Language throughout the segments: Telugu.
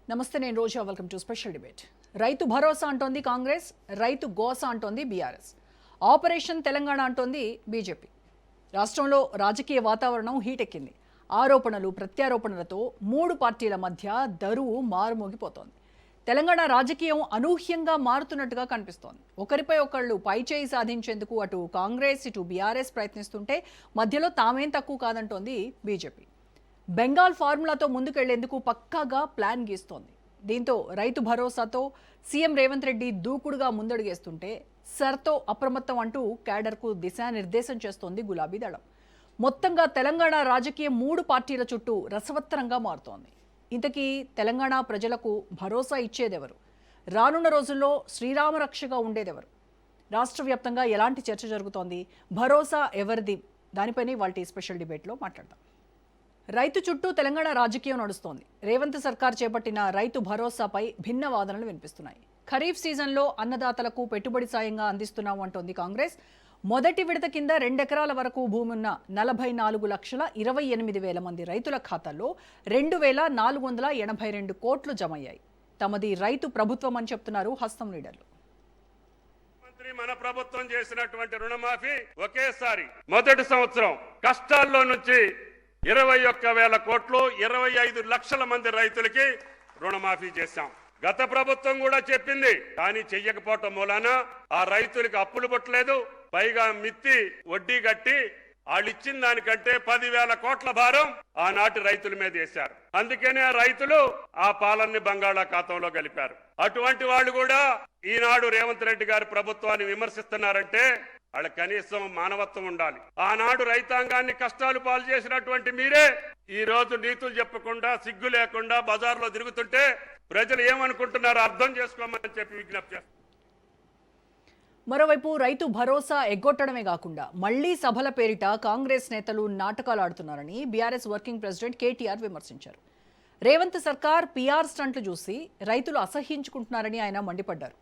నమస్తే, నేను Roja. Welcome to special debate. Rythu Bharosa అంటోంది కాంగ్రెస్, రైతు గోస అంటోంది బీఆర్ఎస్, ఆపరేషన్ తెలంగాణ అంటోంది బీజేపీ. రాష్ట్రంలో రాజకీయ వాతావరణం హీటెక్కింది. ఆరోపణలు ప్రత్యారోపణలతో మూడు పార్టీల మధ్య దరువు మారుమోగిపోతోంది. తెలంగాణ రాజకీయం అనూహ్యంగా మారుతున్నట్టుగా కనిపిస్తోంది. ఒకరిపై ఒకళ్ళు పైచేయి సాధించేందుకు అటు కాంగ్రెస్ ఇటు బీఆర్ఎస్ ప్రయత్నిస్తుంటే మధ్యలో తామేం తక్కువ కాదంటోంది బీజేపీ. బెంగాల్ ఫార్ములాతో ముందుకెళ్లేందుకు పక్కాగా ప్లాన్ గీస్తోంది. దీంతో రైతు భరోసాతో సీఎం రేవంత్ రెడ్డి దూకుడుగా ముందడుగేస్తుంటే సర్తో అప్రమత్తం అంటూ క్యాడర్కు దిశానిర్దేశం చేస్తోంది గులాబీ దళం. మొత్తంగా తెలంగాణ రాజకీయం మూడు పార్టీల చుట్టూ రసవత్తరంగా మారుతోంది. ఇంతకీ తెలంగాణ ప్రజలకు భరోసా ఇచ్చేదెవరు? రానున్న రోజుల్లో శ్రీరామరక్షగా ఉండేదెవరు? రాష్ట్ర వ్యాప్తంగా ఎలాంటి చర్చ జరుగుతోంది? భరోసా ఎవరిది? దానిపైనే వాటి స్పెషల్ డిబేట్లో మాట్లాడదాం. రైతు చుట్టూ తెలంగాణ రాజకీయం నడుస్తోంది. రేవంత్ సర్కార్ చేపట్టిన రైతు భరోసాపై భిన్న వాదనలు వినిపిస్తున్నాయి. ఖరీఫ్ సీజన్లో అన్నదాతలకు పెట్టుబడి సాయంగా అందిస్తున్నాం అంటోంది కాంగ్రెస్. మొదటి విడత కింద 2 ఎకరాల వరకు భూమి ఉన్న 44,28,000 మంది రైతుల ఖాతాల్లో 2,482 కోట్లు జమయ్యాయి. తమది రైతు ప్రభుత్వం అని చెప్తున్నారు హస్తం లీడర్లు. మన ప్రభుత్వం చేసినటువంటి రుణమాఫీ ఒకేసారి మొదటి సంవత్సరం కష్టాల్లో నుంచి 21,000 కోట్లు 25 లక్షల మంది రైతులకి రుణమాఫీ చేశాం. గత ప్రభుత్వం కూడా చెప్పింది, కానీ చెయ్యకపోవటం మూలాన ఆ రైతులకి అప్పులు పట్టలేదు. పైగా మిత్తి వడ్డీ కట్టి వాళ్ళు ఇచ్చిన దానికంటే 10,000 కోట్ల భారం ఆనాటి రైతుల మీద వేశారు. అందుకనే ఆ రైతులు ఆ పాలన్ని బంగాళాఖాతంలో కలిపారు. అటువంటి వాళ్ళు కూడా ఈనాడు రేవంత్ రెడ్డి గారి ప్రభుత్వాన్ని విమర్శిస్తున్నారంటే వాళ్ళ కనీసం మానవత్వం ఉండాలి. ఆనాడు రైతాంగాన్ని కష్టాలు పాలు చేసినటువంటి మీరే ఈ రోజు నీతులు చెప్పకుండా సిగ్గు లేకుండా బజార్లో తిరుగుతుంటే ప్రజలు ఏమనుకుంటున్నారో అర్థం చేసుకోమని చెప్పి విజ్ఞప్తి చేస్తారు. మరోవైపు రైతు భరోసా ఎగ్గొట్టడమే కాకుండా మళ్లీ సభల పేరిట కాంగ్రెస్ నేతలు నాటకాలు ఆడుతున్నారని బీఆర్ఎస్ వర్కింగ్ ప్రెసిడెంట్ కేటీఆర్ విమర్శించారు. రేవంత్ సర్కార్ పీఆర్ స్టంట్లు చూసి రైతులు అసహ్యించుకుంటున్నారని ఆయన మండిపడ్డారు.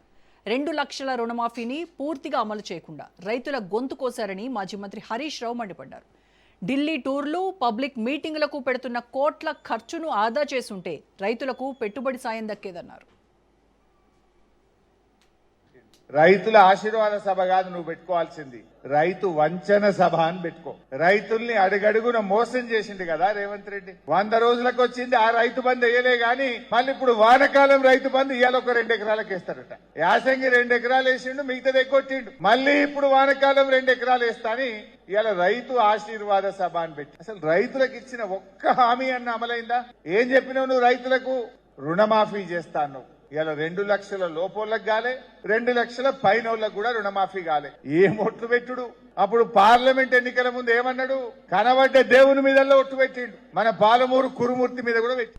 2 లక్షల రుణమాఫీని పూర్తిగా అమలు చేయకుండా రైతుల గొంతు కోశారని మాజీ మంత్రి హరీష్ రావు మండిపడ్డారు. ఢిల్లీ టూర్లు, పబ్లిక్ మీటింగులకు పెడుతున్న కోట్ల ఖర్చును ఆదా చేసుంటే రైతులకు పెట్టుబడి సాయం దక్కేదన్నారు. రైతుల ఆశీర్వాద సభ కాదు నువ్వు పెట్టుకోవాల్సింది, రైతు వంచన సభ అని పెట్టుకో. రైతుల్ని అడుగడుగున మోసం చేసింది కదా రేవంత్ రెడ్డి. 100 రోజులకు వచ్చింది, ఆ రైతు బంధు వేయలే గాని మళ్ళీ ఇప్పుడు వానకాలం రైతు బంధు ఇవాళ ఒక 2 ఎకరాలకు వేస్తారట. యాసంగి 2 ఎకరాలు వేసిండు, మిగతాది ఎగ్గొట్టిండు. మళ్ళీ ఇప్పుడు వానకాలం 2 ఎకరాలు వేస్తా అని ఇవాళ రైతు ఆశీర్వాద సభ అని పెట్టి అసలు రైతులకు ఇచ్చిన ఒక్క హామీ అన్న అమలైందా? ఏం చెప్పినావు నువ్వు? రైతులకు రుణమాఫీ చేస్తాను. ఇలా 2 లక్షల లోపోళ్ళకి గాలే, 2 లక్షల పైనోళ్ళకు కూడా రుణమాఫీ కాలే. ఏం ఒట్లు పెట్టుడు? అప్పుడు పార్లమెంట్ ఎన్నికల ముందు ఏమన్నాడు? కనబడ్డ దేవుని మీదల్లో ఒట్టు పెట్టిండు. మన పాలమూరు కురుమూర్తి మీద కూడా పెట్టి.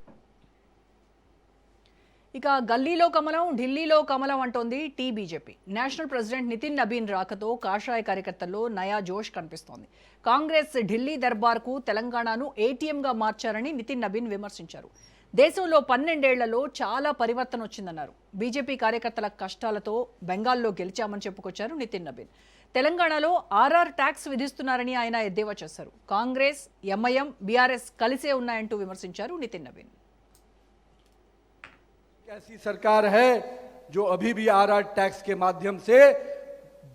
ఇక గల్లీలో కమలం, ఢిల్లీలో కమలం అంటోంది BJP. National president Nitin Nabin రాకతో కాషాయ కార్యకర్తల్లో నయా జోష్ కనిపిస్తోంది. కాంగ్రెస్ ఢిల్లీ దర్బార్కు తెలంగాణను ఏటీఎంగా మార్చారని నితిన్ నబీన్ విమర్శించారు. దేశంలో 12 ఏళ్లలో చాలా పరివర్తన వచ్చిందన్నారు. బీజేపీ కార్యకర్తల కష్టాలతో బెంగాల్లో గెలిచామని చెప్పుకొచ్చారు నితిన్ నబీన్. తెలంగాణలో ఆర్ఆర్ ట్యాక్స్ విధిస్తున్నారని ఆయన ఎద్దేవా చేశారు. కాంగ్రెస్, ఎంఐఎం, బీఆర్ఎస్ కలిసే ఉన్నాయంటూ విమర్శించారు నితిన్ నబీన్. ऐसी सरकार है जो अभी भी आरआर टैक्स के माध्यम से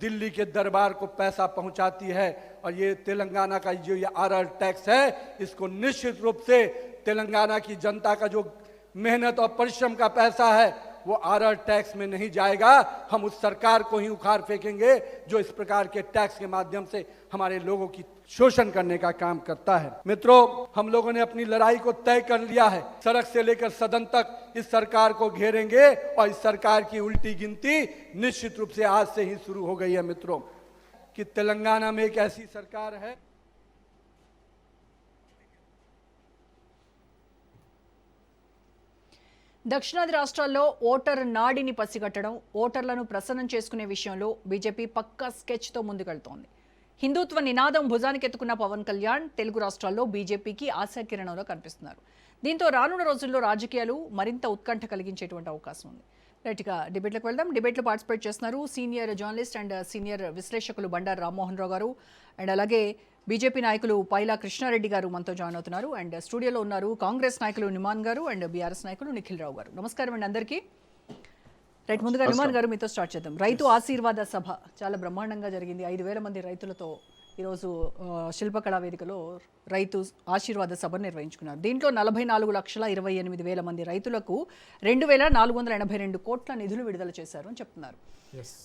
दिल्ली के दरबार को पैसा पहुंचाती है, और ये तेलंगाना का जो ये आरआर टैक्स है, इसको निश्चित रूप से तेलंगाना की जनता का जो मेहनत और परिश्रम का पैसा है वो आरआर टैक्स में नहीं जाएगा. हम उस सरकार को ही उखाड़ फेंकेंगे जो इस प्रकार के टैक्स के माध्यम से हमारे लोगों की शोषण करने का काम करता है. मित्रों, हम लोगों ने अपनी लड़ाई को तय कर लिया है. सड़क से लेकर सदन तक इस सरकार को घेरेंगे, और इस सरकार की उल्टी गिनती निश्चित रूप से आज से ही शुरू हो गई है मित्रों, कि तेलंगाना में एक ऐसी सरकार है. దక్షిణాది రాష్ట్రాల్లో ఓటర్ నాడిని పసిగట్టడం, ఓటర్లను ప్రసన్నం చేసుకునే విషయంలో బీజేపీ పక్కా స్కెచ్తో ముందుకెళ్తోంది. హిందుత్వ నినాదం భుజానికెత్తుకున్న పవన్ కళ్యాణ్ తెలుగు రాష్ట్రాల్లో బీజేపీకి ఆశాకిరణంలో కనిపిస్తున్నారు. దీంతో రానున్న రోజుల్లో రాజకీయాలు మరింత ఉత్కంఠ కలిగించేటువంటి అవకాశం ఉంది. రైట్గా డిబేట్లకు వెళ్దాం. డిబేట్లో పార్టిసిపేట్ చేస్తున్నారు సీనియర్ జర్నలిస్ట్ అండ్ సీనియర్ విశ్లేషకులు బండారు రామ్మోహన్ రావు గారు, అండ్ అలాగే బీజేపీ నాయకులు పైలా కృష్ణారెడ్డి గారు మనతో జాయిన్ అవుతున్నారు అండ్ స్టూడియోలో ఉన్నారు కాంగ్రెస్ నాయకులు నిమాన్ గారు అండ్ బీఆర్ఎస్ నాయకులు నిఖిల్ రావు గారు. నమస్కారం అండి అందరికీ. రైట్, ముందుగా నిమాన్ గారు మీతో స్టార్ట్ చేద్దాం. రైతు ఆశీర్వాద సభ చాలా బ్రహ్మాండంగా జరిగింది. 5,000 మంది రైతులతో ఈరోజు శిల్పకళా వేదికలో రైతు ఆశీర్వాద సభను నిర్వహించుకున్నారు. దీంట్లో 44,28,000 మంది రైతులకు 2,482 కోట్ల నిధులు విడుదల చేశారు అని చెప్తున్నారు.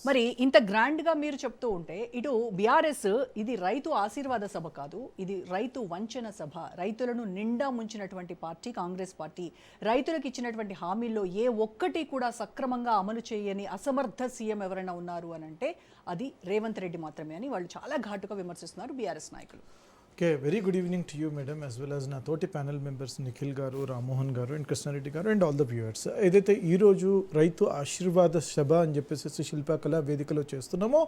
మరి ఇంత గ్రాండ్గా మీరు చెప్తూ ఉంటే ఇటు బీఆర్ఎస్ ఇది రైతు ఆశీర్వాద సభ కాదు, ఇది రైతు వంచన సభ, రైతులను నిండా ముంచినటువంటి పార్టీ కాంగ్రెస్ పార్టీ. రైతులకు ఇచ్చినటువంటి హామీల్లో ఏ ఒక్కటి కూడా సక్రమంగా అమలు చేయని అసమర్థ సీఎం ఎవరైనా ఉన్నారు అని అంటే అది రేవంత్ రెడ్డి మాత్రమే అని వాళ్ళు చాలా ఘాటుగా విమర్శిస్తున్నారు బీఆర్ఎస్ నాయకులు. Okay, very good evening to you, madam, as well as na toti panel members Nikhil garu, Ramohan garu and Krishnareddy garu and all the viewers. ఏదైతే ఈ రోజు రైతు ఆశీర్వాద సభ అని చెప్పేసి శిల్పకళా వేదికలో చేస్తున్నామో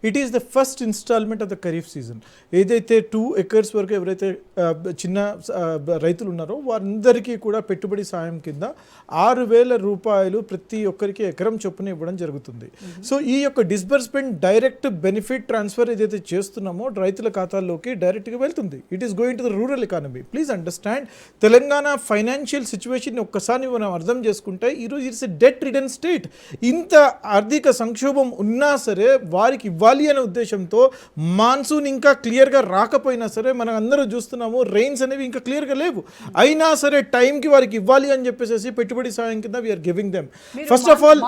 it is the first instalment of the kharif season. ఏదైతే 2 acres వరకు ఎవరైతే చిన్న రైతులు ఉన్నారో వారందరికీ కూడా పెట్టుబడి సాయం కింద 6,000 రూపాయలు ప్రతి ఒక్కరికి ఎకరం చొప్పున ఇవ్వడం జరుగుతుంది. సో ఈ యొక్క డిస్బర్స్మెంట్ డైరెక్ట్ బెనిఫిట్ ట్రాన్స్ఫర్ ఏదైతే చేస్తున్నామో రైతుల ఖాతాల్లోకి డైరెక్ట్గా వెళ్తుంది. It is going to the rural economy. Please understand, Telangana financial situation ఒక్కసారి మనం అర్థం చేసుకుంటే ఈరోజు it's a debt ridden state. ఇంత ఆర్థిక సంక్షోభం ఉన్నా సరే వారికి ఇవ్వాలి అనే ఉద్దేశంతో మాన్సూన్ ఇంకా క్లియర్గా రాకపోయినా సరే మనం అందరూ చూస్తున్నాము రెయిన్స్ అనేవి ఇంకా క్లియర్గా లేవు. అయినా సరే టైంకి వారికి ఇవ్వాలి అని చెప్పేసి పెట్టుబడి సాయం కింద we are giving them. First of all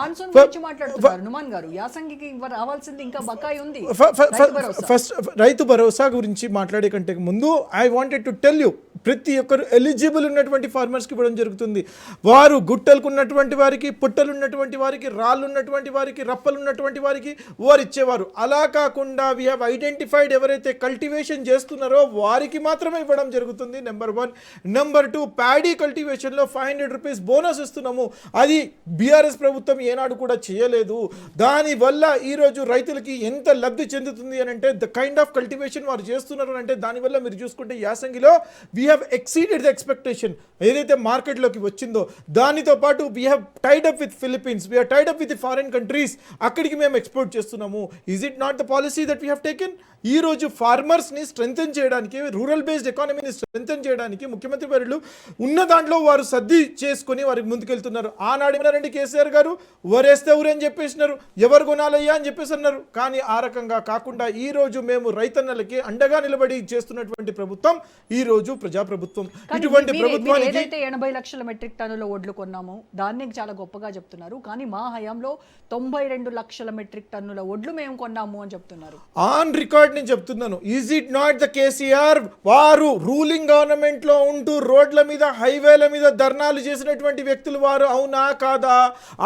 first Rythu Bharosa గురించి మాట్లాడే కంటే ముందు I wanted to tell you, ప్రతి ఒక్కరు ఎలిజిబుల్ ఉన్నటువంటి ఫార్మర్స్కి ఇవ్వడం జరుగుతుంది. వారు గుట్టలకు ఉన్నటువంటి వారికి, పుట్టలు ఉన్నటువంటి వారికి, రాళ్ళు ఉన్నటువంటి వారికి, రప్పలు ఉన్నటువంటి వారికి వారు ఇచ్చేవారు. అలా కాకుండా వీ హ్యావ్ ఐడెంటిఫైడ్ ఎవరైతే కల్టివేషన్ చేస్తున్నారో వారికి మాత్రమే ఇవ్వడం జరుగుతుంది. నెంబర్ 1. నెంబర్ 2, ప్యాడీ కల్టివేషన్లో 500 రూపీస్ బోనస్ ఇస్తున్నాము. అది బీఆర్ఎస్ ప్రభుత్వం ఏనాడు కూడా చేయలేదు. దానివల్ల ఈరోజు రైతులకి ఎంత లబ్ధి చెందుతుంది అని అంటే ద కైండ్ ఆఫ్ కల్టివేషన్ వారు చేస్తున్నారు అంటే దానివల్ల మీరు చూసుకుంటే యాసంగిలో we have exceeded the expectation. ఏదైతే మార్కెట్లోకి వచ్చిందో దానితో పాటు we have tied up with Philippines, we have tied up with foreign countries. అక్కడికి మేము ఎక్స్పోర్ట్ చేస్తున్నాము. Is it not the policy that we have taken? ఈ రోజు ఫార్మర్స్ని స్ట్రెంథెన్ చేయడానికి, రూరల్ బేస్డ్ ఎకానమీని స్ట్రెంథెన్ చేయడానికి ముఖ్యమంత్రి వర్యులు ఉన్న దాంట్లో వారు సర్ది చేసుకుని వారికి ముందుకెళ్తున్నారు. ఆనాడు ఏమన్నారండి కేసీఆర్ గారు, వరేస్తే ఊరని చెప్పేసినారు, ఎవరు కొనాలయ్యా అని చెప్పేసి అన్నారు. కానీ ఆ రకంగా కాకుండా ఈ రోజు మేము రైతన్నలకి అండగా నిలబడి చేస్తున్నటువంటి ప్రభుత్వం ఈ రోజు ప్రజాప్రభుత్వం. ఇటువంటి ప్రభుత్వానికి 80 లక్షల మెట్రిక్ టన్నుల వడ్లు కొన్నాము, దాన్ని చాలా గొప్పగా చెప్తున్నారు. కానీ మా హయాంలో 92 లక్షల మెట్రిక్ టన్నుల వడ్లు మేము కొన్నాము అని చెప్తున్నారు. ఆన్ రికార్డ్ నేను చెప్తున్నాను. Is it not the KCR? వారు రూలింగ్ గవర్నమెంట్ లో ఉంటూ రోడ్ల మీద, హైవేల మీద ధర్నాలు చేసినటువంటి వ్యక్తులు వారు, అవునా కాదా?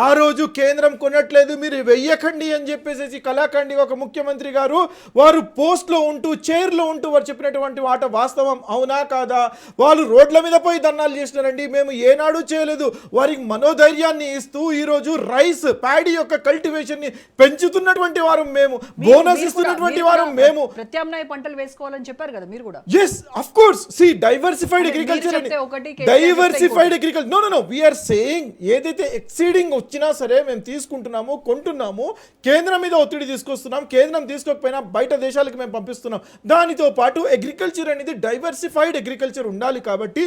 ఆ రోజు కేంద్రం కొనట్లేదు మీరు వెయ్యకండి అని చెప్పేసి కళాఖండి ఒక ముఖ్యమంత్రి గారు వారు పోస్ట్ లో ఉంటూ, చైర్ లో ఉంటూ వారు చెప్పినటువంటి మాట వాస్తవం, అవునా కాదా? వాళ్ళు రోడ్ల మీద పోయి ధర్నాలు చేసినారండి, మేము ఏనాడు చేయలేదు. వారికి మనోధైర్యాన్ని ఇస్తూ ఈరోజు రైస్, ప్యాడీ యొక్క కల్టివేషన్ ని పెంచుతున్నటువంటి వారు మేము, బోనస్ ఇస్తున్నటువంటి వారు మేము. ప్రత్యామ్నాయ పంటలు వేసుకోవాలని చెప్పారు కదా మీరు కూడా. yes of course, see diversified agriculture and diversified agriculture, no we are saying ఏదైతే ఎక్సీడింగ్ వచ్చినా సరే మేము తీసుకుంటున్నాము, కొంటున్నాము, కేంద్రం మీద ఒత్తిడి తీసుకొస్తున్నాం, కేంద్రం తీసుకోకపోయినా బయట దేశాలకు మేము పంపిస్తున్నాం. దానితో పాటు అగ్రికల్చర్ అనేది డైవర్సిఫైడ్ అగ్రికల్చర్ ఉండాలి. కాబట్టి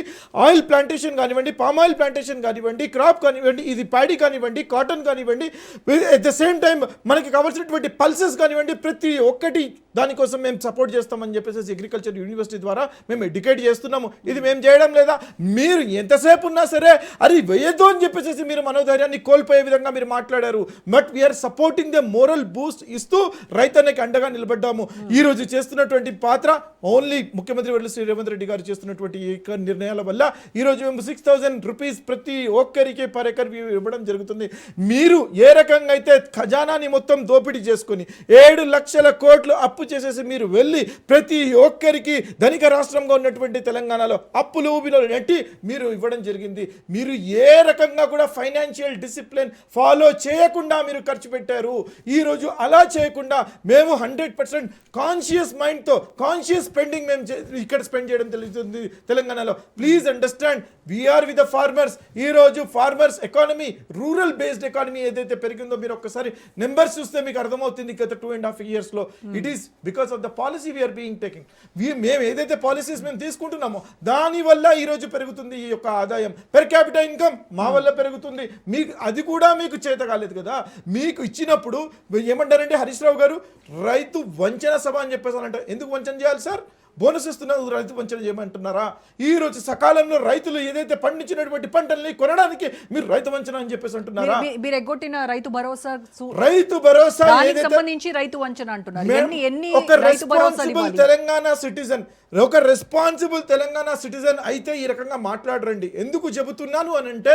ఆయిల్ ప్లాంటేషన్ కానివ్వండి, పామ్ ఆయిల్ ప్లాంటేషన్ కానివ్వండి, క్రాప్ కానివ్వండి, ఇది ప్యాడీ కానివ్వండి, కాటన్ కానివ్వండి, ఎట్ ద సేమ్ టైం మనకి కావాల్సినటువంటి పల్సెస్ కానివ్వండి, ప్రతి ఒక్కటి దానికోసం మేము సపోర్ట్ చేస్తామని చెప్పేసి అగ్రికల్చర్ యూనివర్సిటీ ద్వారా మేము ఎడ్యుకేట్ చేస్తున్నాము. ఇది మేము చేయడం లేదా? మీరు ఎంతసేపు ఉన్నా సరే అది వేయద్దు అని చెప్పేసి మీరు మనోధైర్యాన్ని కోల్పోయే విధంగా మీరు మాట్లాడారు. But we are supporting the moral boost ఇస్తూ రైతన్నకి అండగా నిలబడ్డాము. ఈ రోజు చేస్తున్నటువంటి పాత్ర ఓన్లీ ముఖ్యమంత్రి వర్యులు శ్రీ రేవంత్ రెడ్డి గారు చేస్తున్నటువంటి నిర్ణయాల వల్ల ఈ రోజు మేము 6,000 రూపీస్ ప్రతి ఒక్కరికి పర్ ఎకర్ ఇవ్వడం జరుగుతుంది. మీరు ఏ రకంగా అయితే ఖజానాని మొత్తం దోపిడీ చేసుకుని 7 లక్షల కోట్లు అప్పు చేసేసి మీరు వెళ్ళి ప్రతి ఒక్కరికి ధనిక రాష్ట్రంగా ఉన్నటువంటి తెలంగాణలో అప్పులు ఊబిలో నెట్టి మీరు ఇవ్వడం జరిగింది. మీరు ఏ రకంగా కూడా ఫైనాన్షియల్ డిసిప్లిన్ ఫాలో చేయకుండా మీరు ఖర్చు పెట్టారు. ఈరోజు అలా చేయకుండా మేము 100% కాన్షియస్ మైండ్తో, కాన్షియస్ స్పెండింగ్ స్పెండింగ్ మేము ఇక్కడ స్పెండ్ చేయడం తెలుస్తుంది తెలంగాణలో. Please understand, we are with the farmers. ఈ రోజు farmers economy, rural based economy ఏదైతే పెరిగిందో మీరు ఒక్కసారి నెంబర్స్ చూస్తే మీకు అర్థమవుతుంది. గత 2.5 years లో it is because of the policy we are being taking. మేము ఏదైతే పాలసీస్ మేము తీసుకుంటున్నామో దాని వల్ల ఈ రోజు పెరుగుతుంది ఈ యొక్క ఆదాయం. పెర్ క్యాపిటల్ ఇన్కమ్ మా వల్ల పెరుగుతుంది. మీకు అది కూడా మీకు చేత కాలేదు కదా. మీకు ఇచ్చినప్పుడు ఏమంటారంటే హరీష్ రావు గారు రైతు వంచన సభ అని చెప్పేసానంట. ఎందుకు వంచన చేయాలి సార్? బోనస్ ఇస్తున్నారు, రైతు వంచన చేయమంటున్నారా? ఈ రోజు సకాలంలో రైతులు ఏదైతే పండించినటువంటి పంటల్ని కొనడానికి మీరు రైతు వంచన అని చెప్పేసి అంటున్నారా? మీరు ఎగ్గొట్టిన రైతు భరోసా ఏదైతే సంబంధించి రైతు వంచన అంటున్నారు. ఒక రెస్పాన్సిబుల్ తెలంగాణ సిటిజన్, ఒక రెస్పాన్సిబుల్ తెలంగాణ సిటిజన్ అయితే ఈ రకంగా మాట్లాడరండి. ఎందుకు చెబుతున్నాను అని అంటే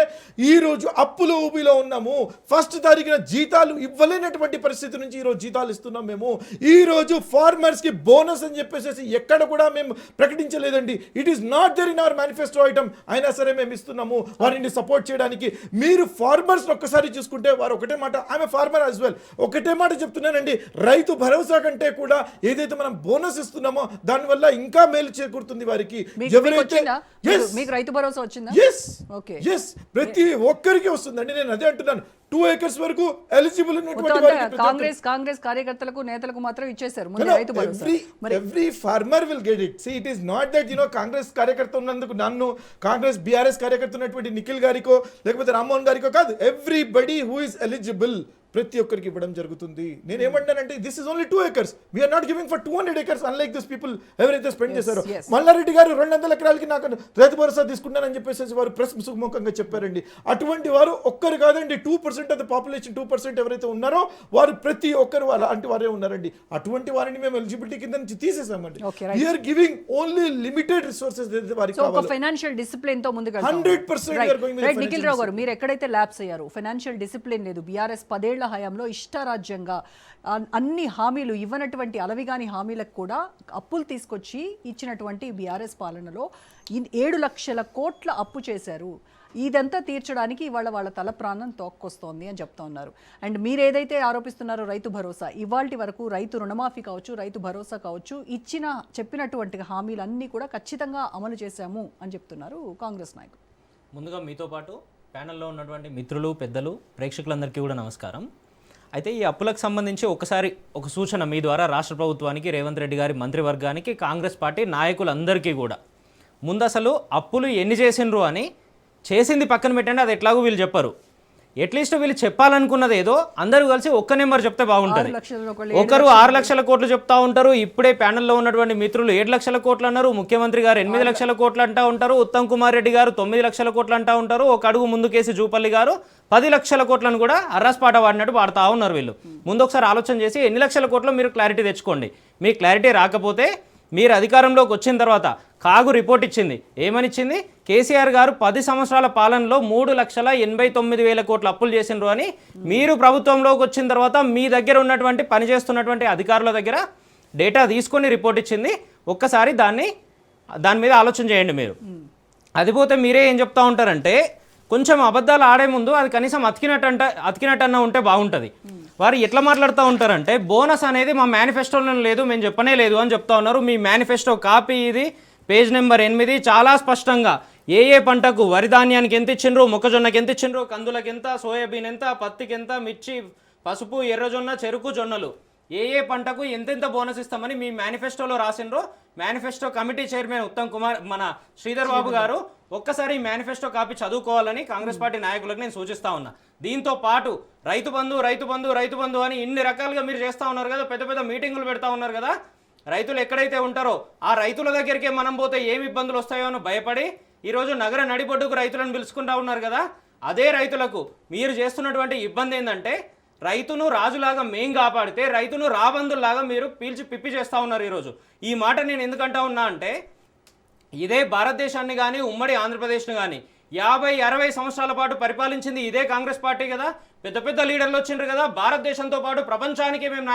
ఈ రోజు అప్పుల ఊబిలో ఉన్నాము. 1st తారీఖున జీతాలు ఇవ్వలేనటువంటి పరిస్థితి నుంచి ఈ రోజు జీతాలు ఇస్తున్నాం మేము. ఈ రోజు ఫార్మర్స్ కి బోనస్ అని చెప్పేసి ఎక్కడ కూడా మేము ప్రకటించలేదండి. It is not there in our manifesto item. అయినా సరే మేము ఇస్తున్నాము వారిని సపోర్ట్ చేయడానికి. మీరు ఫార్మర్స్ ఒక్కసారి చూసుకుంటే వారు ఒకటే మాట, ఆమె ఫార్మర్ యాజ్ వెల్, ఒకటే మాట చెప్తున్నానండి. రైతు భరోసా కంటే కూడా ఏదైతే మనం బోనస్ ఇస్తున్నామో దానివల్ల ఇంకా మేలు చేకూరుతుంది వారికి. మీకు రైతు భరోసా వచ్చిందా? ప్రతి ఒక్కరికి వస్తుందండి. నేను అదే అంటున్నాను. 2 acres వరకు ఎలిజిబుల్ కాంగ్రెస్ కార్యకర్తలకు నేతలకు మాత్రం ఇచ్చేశారు Rythu Bharosa. Every farmer will get it. See it is not that Congress కార్యకర్త ఉన్నందుకు నన్ను, కాంగ్రెస్ బీఆర్ఎస్ కార్యకర్త ఉన్నటువంటి నిఖిల్ గారికో లేకపోతే రామ్మోహన్ గారికో కాదు. ఎవ్రీబడి హూ ఇస్ ఎలిజిబుల్ ప్రతి ఒక్కరికి ఇవ్వడం జరుగుతుంది. నేను ఏమంటానంటే this is only 2 acres. We are not giving for 200 acres unlike this people ఎవరైతే స్పెండ్ చేశారో. మల్లారెడ్డి గారు 200 ఎకరాలకి నాకు రైతు భరోసా తీసుకున్నానని చెప్పేసి వారు ప్రెస్ సుఖముఖంగా చెప్పారండి. అటువంటి వారు ఒక్కరు కాదండి, 2% ఆఫ్ ద పాపులేషన్, 2% ఎవరైతే ఉన్నారో వారు ప్రతి ఒక్కరు అలాంటి వారే ఉన్నారండి. అటువంటి వారిని మేము ఎలిజిబిలిటీ కింద నుంచి తీసేసామండి. We are giving only limited resources వారికి కావాలి. ఫైనాన్షియల్ డిసిప్లిన్ తో ముందుకు 100% నిఖిల్ రావు గారు, మీరు ఎక్కడైతే ల్యాబ్స్ అయ్యారు, ఫైనాన్షియల్ డిసిప్లిన్ లేదు. బీఆర్ఎస్ 10 ఏళ్ల హయాంలో ఇష్టారాజ్యంగా అన్ని హామీలు ఇవ్వనటువంటి అలవిగాని హామీలకు కూడా అప్పులు తీసుకొచ్చి ఇచ్చినటువంటి బీఆర్ఎస్ పాలనలో 7 లక్షల కోట్ల అప్పు చేశారు. ఇదంతా తీర్చడానికి ఇవాళ వాళ్ళ తల ప్రాణం తోక్కొస్తోంది అని చెప్తా ఉన్నారు. అండ్ మీరు ఏదైతే ఆరోపిస్తున్నారో రైతు భరోసా, ఇవాల్టి వరకు రైతు రుణమాఫీ కావచ్చు, రైతు భరోసా కావచ్చు, చెప్పినటువంటి హామీలన్నీ కూడా ఖచ్చితంగా అమలు చేశాము అని చెప్తున్నారు కాంగ్రెస్ నాయకులు. ముందుగా మీతో పాటు ప్యానెల్లో ఉన్నటువంటి మిత్రులు, పెద్దలు, ప్రేక్షకులందరికీ కూడా నమస్కారం. అయితే ఈ అప్పులకు సంబంధించి ఒక సూచన మీ ద్వారా రాష్ట్ర ప్రభుత్వానికి, రేవంత్ రెడ్డి గారి మంత్రివర్గానికి, కాంగ్రెస్ పార్టీ నాయకులందరికీ కూడా, ముందు అసలు అప్పులు ఎన్ని చేసిండ్రు అని చేసింది పక్కన పెట్టండి, అది ఎట్లాగో వీళ్ళు చెప్పరు. అట్లీస్ట్ వీళ్ళు చెప్పాలనుకున్నది ఏదో అందరూ కలిసి ఒక్క నెంబర్ చెప్తే బాగుంటుంది. ఒకరు 6 లక్షల కోట్లు చెప్తా ఉంటారు. ఇప్పుడే ప్యానెల్లో ఉన్నటువంటి మిత్రులు 7 లక్షల కోట్లు అన్నారు. ముఖ్యమంత్రి గారు 8 లక్షల కోట్లు అంటా ఉంటారు. ఉత్తమ్ కుమార్ రెడ్డి గారు 9 లక్షల కోట్లు అంటా ఉంటారు. ఒక అడుగు ముందుకేసి జూపల్లి గారు 10 లక్షల కోట్లను కూడా అర్రాస్ పాట వాడినట్టు పాడుతూ ఉన్నారు. వీళ్ళు ముందు ఒకసారి ఆలోచన చేసి ఎన్ని లక్షల కోట్లు మీరు క్లారిటీ తెచ్చుకోండి. మీ క్లారిటీ రాకపోతే మీరు అధికారంలోకి వచ్చిన తర్వాత కాగు రిపోర్ట్ ఇచ్చింది. ఏమనిచ్చింది? కేసీఆర్ గారు 10 సంవత్సరాల పాలనలో 3,89,000 కోట్ల అప్పులు చేసిండ్రు అని. మీరు ప్రభుత్వంలోకి వచ్చిన తర్వాత మీ దగ్గర ఉన్నటువంటి పనిచేస్తున్నటువంటి అధికారుల దగ్గర డేటా తీసుకొని రిపోర్ట్ ఇచ్చింది. ఒక్కసారి దాని మీద ఆలోచన చేయండి మీరు. అది పోతే మీరే ఏం చెప్తా ఉంటారంటే కొంచెం అబద్ధాలు ఆడే ముందు అది కనీసం అతికినట్టన్నా ఉంటే బాగుంటుంది. వారు ఎట్లా మాట్లాడుతూ ఉంటారంటే బోనస్ అనేది మా మేనిఫెస్టోలో లేదు, మేము చెప్పనే లేదు అని చెప్తా ఉన్నారు. మీ మేనిఫెస్టో కాపీ ఇది, పేజ్ నెంబర్ 8, చాలా స్పష్టంగా ఏ పంటకు వరి ధాన్యానికి ఎంత ఇచ్చిండ్రు, మొక్కజొన్నకి ఎంత ఇచ్చిండ్రు, కందులకి ఎంత, సోయాబీన్ ఎంత, పత్తికి ఎంత, మిర్చి, పసుపు, ఎర్రజొన్న, చెరుకు, జొన్నలు ఏ పంటకు ఎంతెంత బోనస్ ఇస్తామని మీ మేనిఫెస్టోలో రాసిండ్రో. Manifesto committee chairman Uttam Kumar, మన శ్రీధర్ బాబు గారు ఒక్కసారి మేనిఫెస్టో కాపీ చదువుకోవాలని కాంగ్రెస్ పార్టీ నాయకులకు నేను సూచిస్తా ఉన్నా. దీంతో పాటు రైతు బంధు అని ఇన్ని రకాలుగా మీరు చేస్తూ ఉన్నారు కదా, పెద్ద పెద్ద మీటింగులు పెడతా ఉన్నారు కదా. రైతులు ఎక్కడైతే ఉంటారో ఆ రైతుల దగ్గరికే మనం పోతే ఏమి ఇబ్బందులు వస్తాయో అని భయపడి ఈరోజు నగర నడిబొడ్డుకు రైతులను పిలుచుకుంటా ఉన్నారు కదా. అదే రైతులకు మీరు చేస్తున్నటువంటి ఇబ్బంది ఏంటంటే రైతును రాజులాగా మేం కాపాడితే రైతును రాబందుల్లాగా మీరు పీల్చి పిప్పి చేస్తూ ఉన్నారు. ఈరోజు ఈ మాట నేను ఎందుకంటా ఉన్నా అంటే ఇదే భారతదేశాన్ని కానీ ఉమ్మడి ఆంధ్రప్రదేశ్ను కానీ 50-60 సంవత్సరాల పాటు పరిపాలించింది ఇదే కాంగ్రెస్ పార్టీ కదా. పెద్ద పెద్ద లీడర్లు వచ్చిండ్రు కదా, భారతదేశంతో పాటు ప్రపంచానికి మేము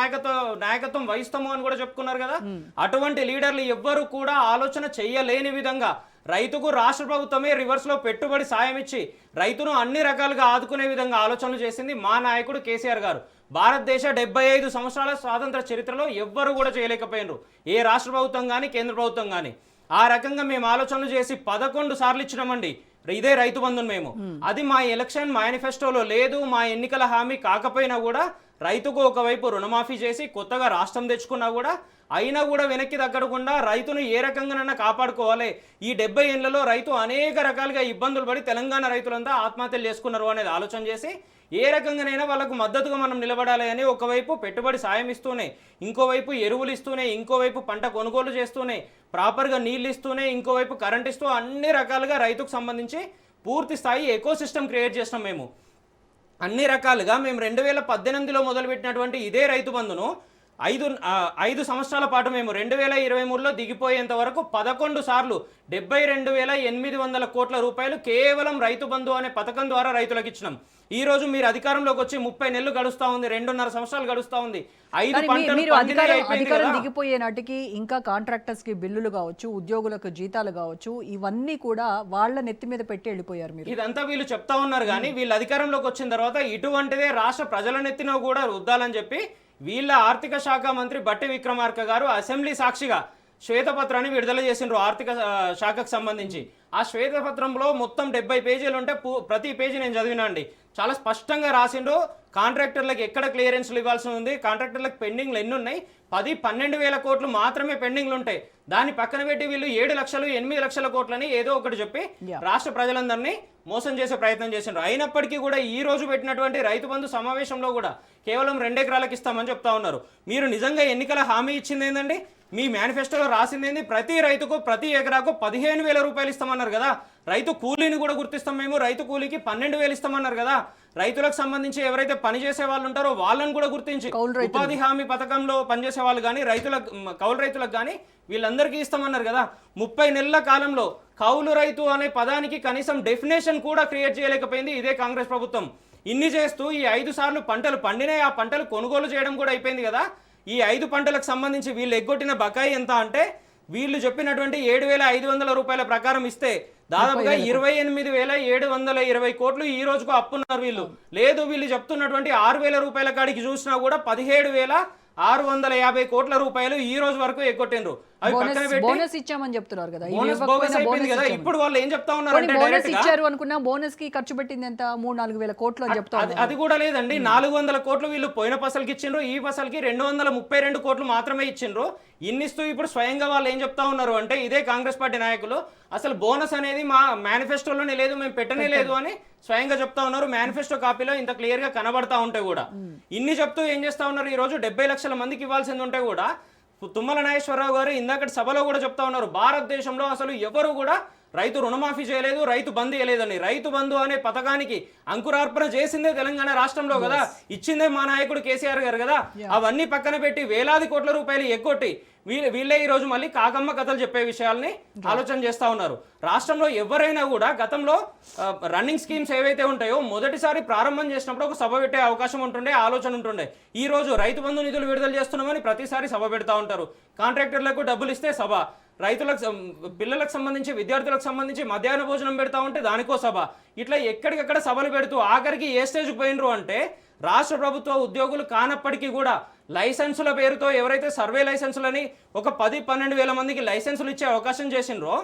నాయకత్వం వహిస్తాము అని కూడా చెప్పుకున్నారు కదా. అటువంటి లీడర్లు ఎవ్వరు కూడా ఆలోచన చేయలేని విధంగా రైతుకు రాష్ట్ర ప్రభుత్వమే రివర్స్ లో పెట్టుబడి సాయం ఇచ్చి రైతును అన్ని రకాలుగా ఆదుకునే విధంగా ఆలోచనలు చేసింది మా నాయకుడు కేసీఆర్ గారు. భారతదేశ 75 సంవత్సరాల స్వాతంత్ర చరిత్రలో ఎవ్వరు కూడా చేయలేకపోయినరు, ఏ రాష్ట్ర ప్రభుత్వం కానీ కేంద్ర ప్రభుత్వం కానీ. ఆ రకంగా మేము ఆలోచనలు చేసి 11 సార్లు ఇచ్చినామండి ఇదే రైతు బంధును మేము. అది మా ఎలక్షన్ మేనిఫెస్టోలో లేదు, మా ఎన్నికల హామీ కాకపోయినా కూడా రైతుకు ఒకవైపు రుణమాఫీ చేసి కొత్తగా రాష్ట్రం తెచ్చుకున్నా కూడా అయినా కూడా వెనక్కి తగ్గకుండా రైతును ఏ రకంగానైనా కాపాడుకోవాలి. ఈ 70 ఏళ్లలో రైతు అనేక రకాలుగా ఇబ్బందులు పడి తెలంగాణ రైతులంతా ఆత్మహత్యలు చేసుకున్నారు అనేది ఆలోచన చేసి ఏ రకంగానైనా వాళ్ళకు మద్దతుగా మనం నిలబడాలి అని ఒకవైపు పెట్టుబడి సాయం ఇస్తూనే, ఇంకోవైపు ఎరువులు ఇస్తూనే, ఇంకోవైపు పంట కొనుగోలు చేస్తూనే, ప్రాపర్గా నీళ్ళు ఇస్తూనే, ఇంకోవైపు కరెంట్ ఇస్తూ అన్ని రకాలుగా రైతుకు సంబంధించి పూర్తి స్థాయి ఎకో సిస్టమ్ క్రియేట్ చేసినాం మేము. అన్ని రకాలుగా మేము 2018లో మొదలుపెట్టినటువంటి ఇదే రైతు బంధును 5 సంవత్సరాల పాటు మేము 2023లో దిగిపోయేంత వరకు 11 సార్లు 72,800 కోట్ల రూపాయలు కేవలం రైతు బంధు అనే పథకం ద్వారా రైతులకు ఇచ్చినాం. ఈ రోజు మీరు అధికారంలోకి వచ్చి 30 నెలలు గడుస్తా ఉంది, 2.5 సంవత్సరాలు గడుస్తా ఉంది. 5 పంటలు అధికారం దిగిపోయే నాటికి ఇంకా కాంట్రాక్టర్స్ కి బిల్లులు కావచ్చు, ఉద్యోగులకు జీతాలు కావచ్చు, ఇవన్నీ కూడా వాళ్ళ నెత్తి మీద పెట్టి వెళ్ళిపోయారు మీరు. ఇదంతా వీళ్ళు చెప్తా ఉన్నారు కానీ వీళ్ళు అధికారంలోకి వచ్చిన తర్వాత ఇటువంటిదే రాష్ట్ర ప్రజల నెత్తిన కూడా రుద్దాలని చెప్పి వీళ్ళ ఆర్థిక శాఖ మంత్రి బట్టి విక్రమార్క గారు అసెంబ్లీ సాక్షిగా శ్వేతపత్రాన్ని విడుదల చేసిండ్రు ఆర్థిక శాఖకు సంబంధించి. ఆ శ్వేతపత్రంలో మొత్తం 70 పేజీలు ఉంటే ప్రతి పేజీ నేను చదివినా అండి. చాలా స్పష్టంగా రాసిండ్రు కాంట్రాక్టర్లకు ఎక్కడ క్లియరెన్స్లు ఇవ్వాల్సి ఉంది, కాంట్రాక్టర్లకు పెండింగ్లు ఎన్ని ఉన్నాయి, 10-12 వేల కోట్లు మాత్రమే పెండింగ్లు ఉంటాయి. దాన్ని పక్కన పెట్టి వీళ్ళు 7 లక్షలు 8 లక్షల కోట్లని ఏదో ఒకటి చెప్పి రాష్ట్ర ప్రజలందరినీ మోసం చేసే ప్రయత్నం చేసిండ్రు. అయినప్పటికీ కూడా ఈ రోజు పెట్టినటువంటి రైతు బంధు సమావేశంలో కూడా కేవలం 2 ఎకరాలకు ఇస్తామని చెప్తా ఉన్నారు. మీరు నిజంగా ఎన్నికల హామీ ఇచ్చింది ఏంటండి? మీ మేనిఫెస్టోలో రాసింది ఏంది? ప్రతి రైతుకు ప్రతి ఎకరాకు 15,000 రూపాయలు ఇస్తామన్నారు కదా. రైతు కూలీని కూడా గుర్తిస్తాం మేము, రైతు కూలీకి 12,000 ఇస్తామన్నారు కదా. రైతులకు సంబంధించి ఎవరైతే పనిచేసే వాళ్ళు ఉంటారో వాళ్ళని కూడా గుర్తించి ఉపాధి హామీ పథకంలో పనిచేసే వాళ్ళు కానీ కౌలు రైతులకు కానీ వీళ్ళందరికీ ఇస్తామన్నారు కదా. 30 నెలల కాలంలో కౌలు రైతు అనే పదానికి కనీసం డెఫినేషన్ కూడా క్రియేట్ చేయలేకపోయింది ఇదే కాంగ్రెస్ ప్రభుత్వం. ఇన్ని చేస్తూ ఈ 5 సార్లు పంటలు పండినాయి, ఆ పంటలు కొనుగోలు చేయడం కూడా అయిపోయింది కదా. ఈ 5 పంటలకు సంబంధించి వీళ్ళు ఎగ్గొట్టిన బకాయి ఎంత అంటే వీళ్ళు చెప్పినటువంటి 7,500 రూపాయల ప్రకారం ఇస్తే దాదాపుగా 28,720 కోట్లు ఈ రోజుకు అప్పున్నారు వీళ్ళు. లేదు వీళ్ళు చెప్తున్నటువంటి 6,000 రూపాయల కాడికి చూసినా కూడా 17,650 కోట్ల రూపాయలు ఈ రోజు వరకు ఎగ్గొట్టిండ్రు. అవి పక్కన పెట్టి బోనస్ ఇచ్చామని చెప్తున్నారు కదా. బోనస్ అయిపోయింది కదా. ఇప్పుడు వాళ్ళు ఏం చెప్తా ఉన్నారు అంటే బోనస్ ఇచ్చారు అనుకున్నా, బోనస్ కి ఖర్చు పెట్టింది ఎంత? 3-4 వేల కోట్లు అని చెప్తా ఉన్నారు. అది కూడా లేదండి. 400 కోట్లు వీళ్ళు పోయిన పసలకి ఇచ్చిండ్రు, ఈ పసలకి 232 కోట్లు మాత్రమే ఇచ్చిండ్రు. ఇన్నిస్తూ ఇప్పుడు స్వయంగా వాళ్ళు ఏం చెప్తా ఉన్నారు అంటే ఇదే కాంగ్రెస్ పార్టీ నాయకులు అసలు బోనస్ అనేది మా మేనిఫెస్టోలోనే లేదు, మేము పెట్టనే లేదు అని స్వయంగా చెప్తా ఉన్నారు. మేనిఫెస్టో కాపీలో ఇంత క్లియర్ గా కనబడతా ఉంటే కూడా ఇన్ని చెప్తూ ఏం చేస్తా ఉన్నారు? ఈ రోజు 70 లక్షల మందికి ఇవ్వాల్సింది ఉంటే కూడా తుమ్మల నాగేశ్వరరావు గారు ఇందాక సభలో కూడా చెప్తా ఉన్నారు భారతదేశంలో అసలు ఎవరు కూడా రైతు రుణమాఫీ చేయలేదు, రైతు బంధు చేయలేదని. రైతు బంధు అనే పథకానికి అంకురార్పణ చేసిందే తెలంగాణ రాష్ట్రంలో కదా, ఇచ్చిందే మా నాయకుడు కేసీఆర్ గారు కదా. అవన్నీ పక్కన పెట్టి వేలాది కోట్ల రూపాయలు ఎగ్గొట్టి వీళ్ళే ఈ రోజు మళ్ళీ కాకమ్మ కథలు చెప్పే విషయాల్ని ఆలోచన చేస్తా ఉన్నారు. రాష్ట్రంలో ఎవరైనా కూడా గతంలో రన్నింగ్ స్కీమ్స్ ఏవైతే ఉంటాయో మొదటిసారి ప్రారంభం చేసినప్పుడు ఒక సభ పెట్టే అవకాశం ఉంటుండే, ఆలోచన ఉంటుండే. ఈ రోజు రైతు బంధు నిధులు విడుదల చేస్తున్నామని ప్రతిసారి సభ పెడతా ఉంటారు. కాంట్రాక్టర్లకు డబ్బులు ఇస్తే సభ, రైతులకు పిల్లలకు సంబంధించి విద్యార్థులకు సంబంధించి మధ్యాహ్న భోజనం పెడతా ఉంటే దానికో సభ. ఇట్లా ఎక్కడికక్కడ సభలు పెడుతూ ఆఖరికి ఏ స్టేజ్కి పోయినరు అంటే రాష్ట్ర ప్రభుత్వ ఉద్యోగులు కానప్పటికీ కూడా లైసెన్సుల పేరుతో ఎవరైతే సర్వే లైసెన్సులని ఒక 10-12 వేల మందికి లైసెన్సులు ఇచ్చే అవకాశం చేసిండ్రో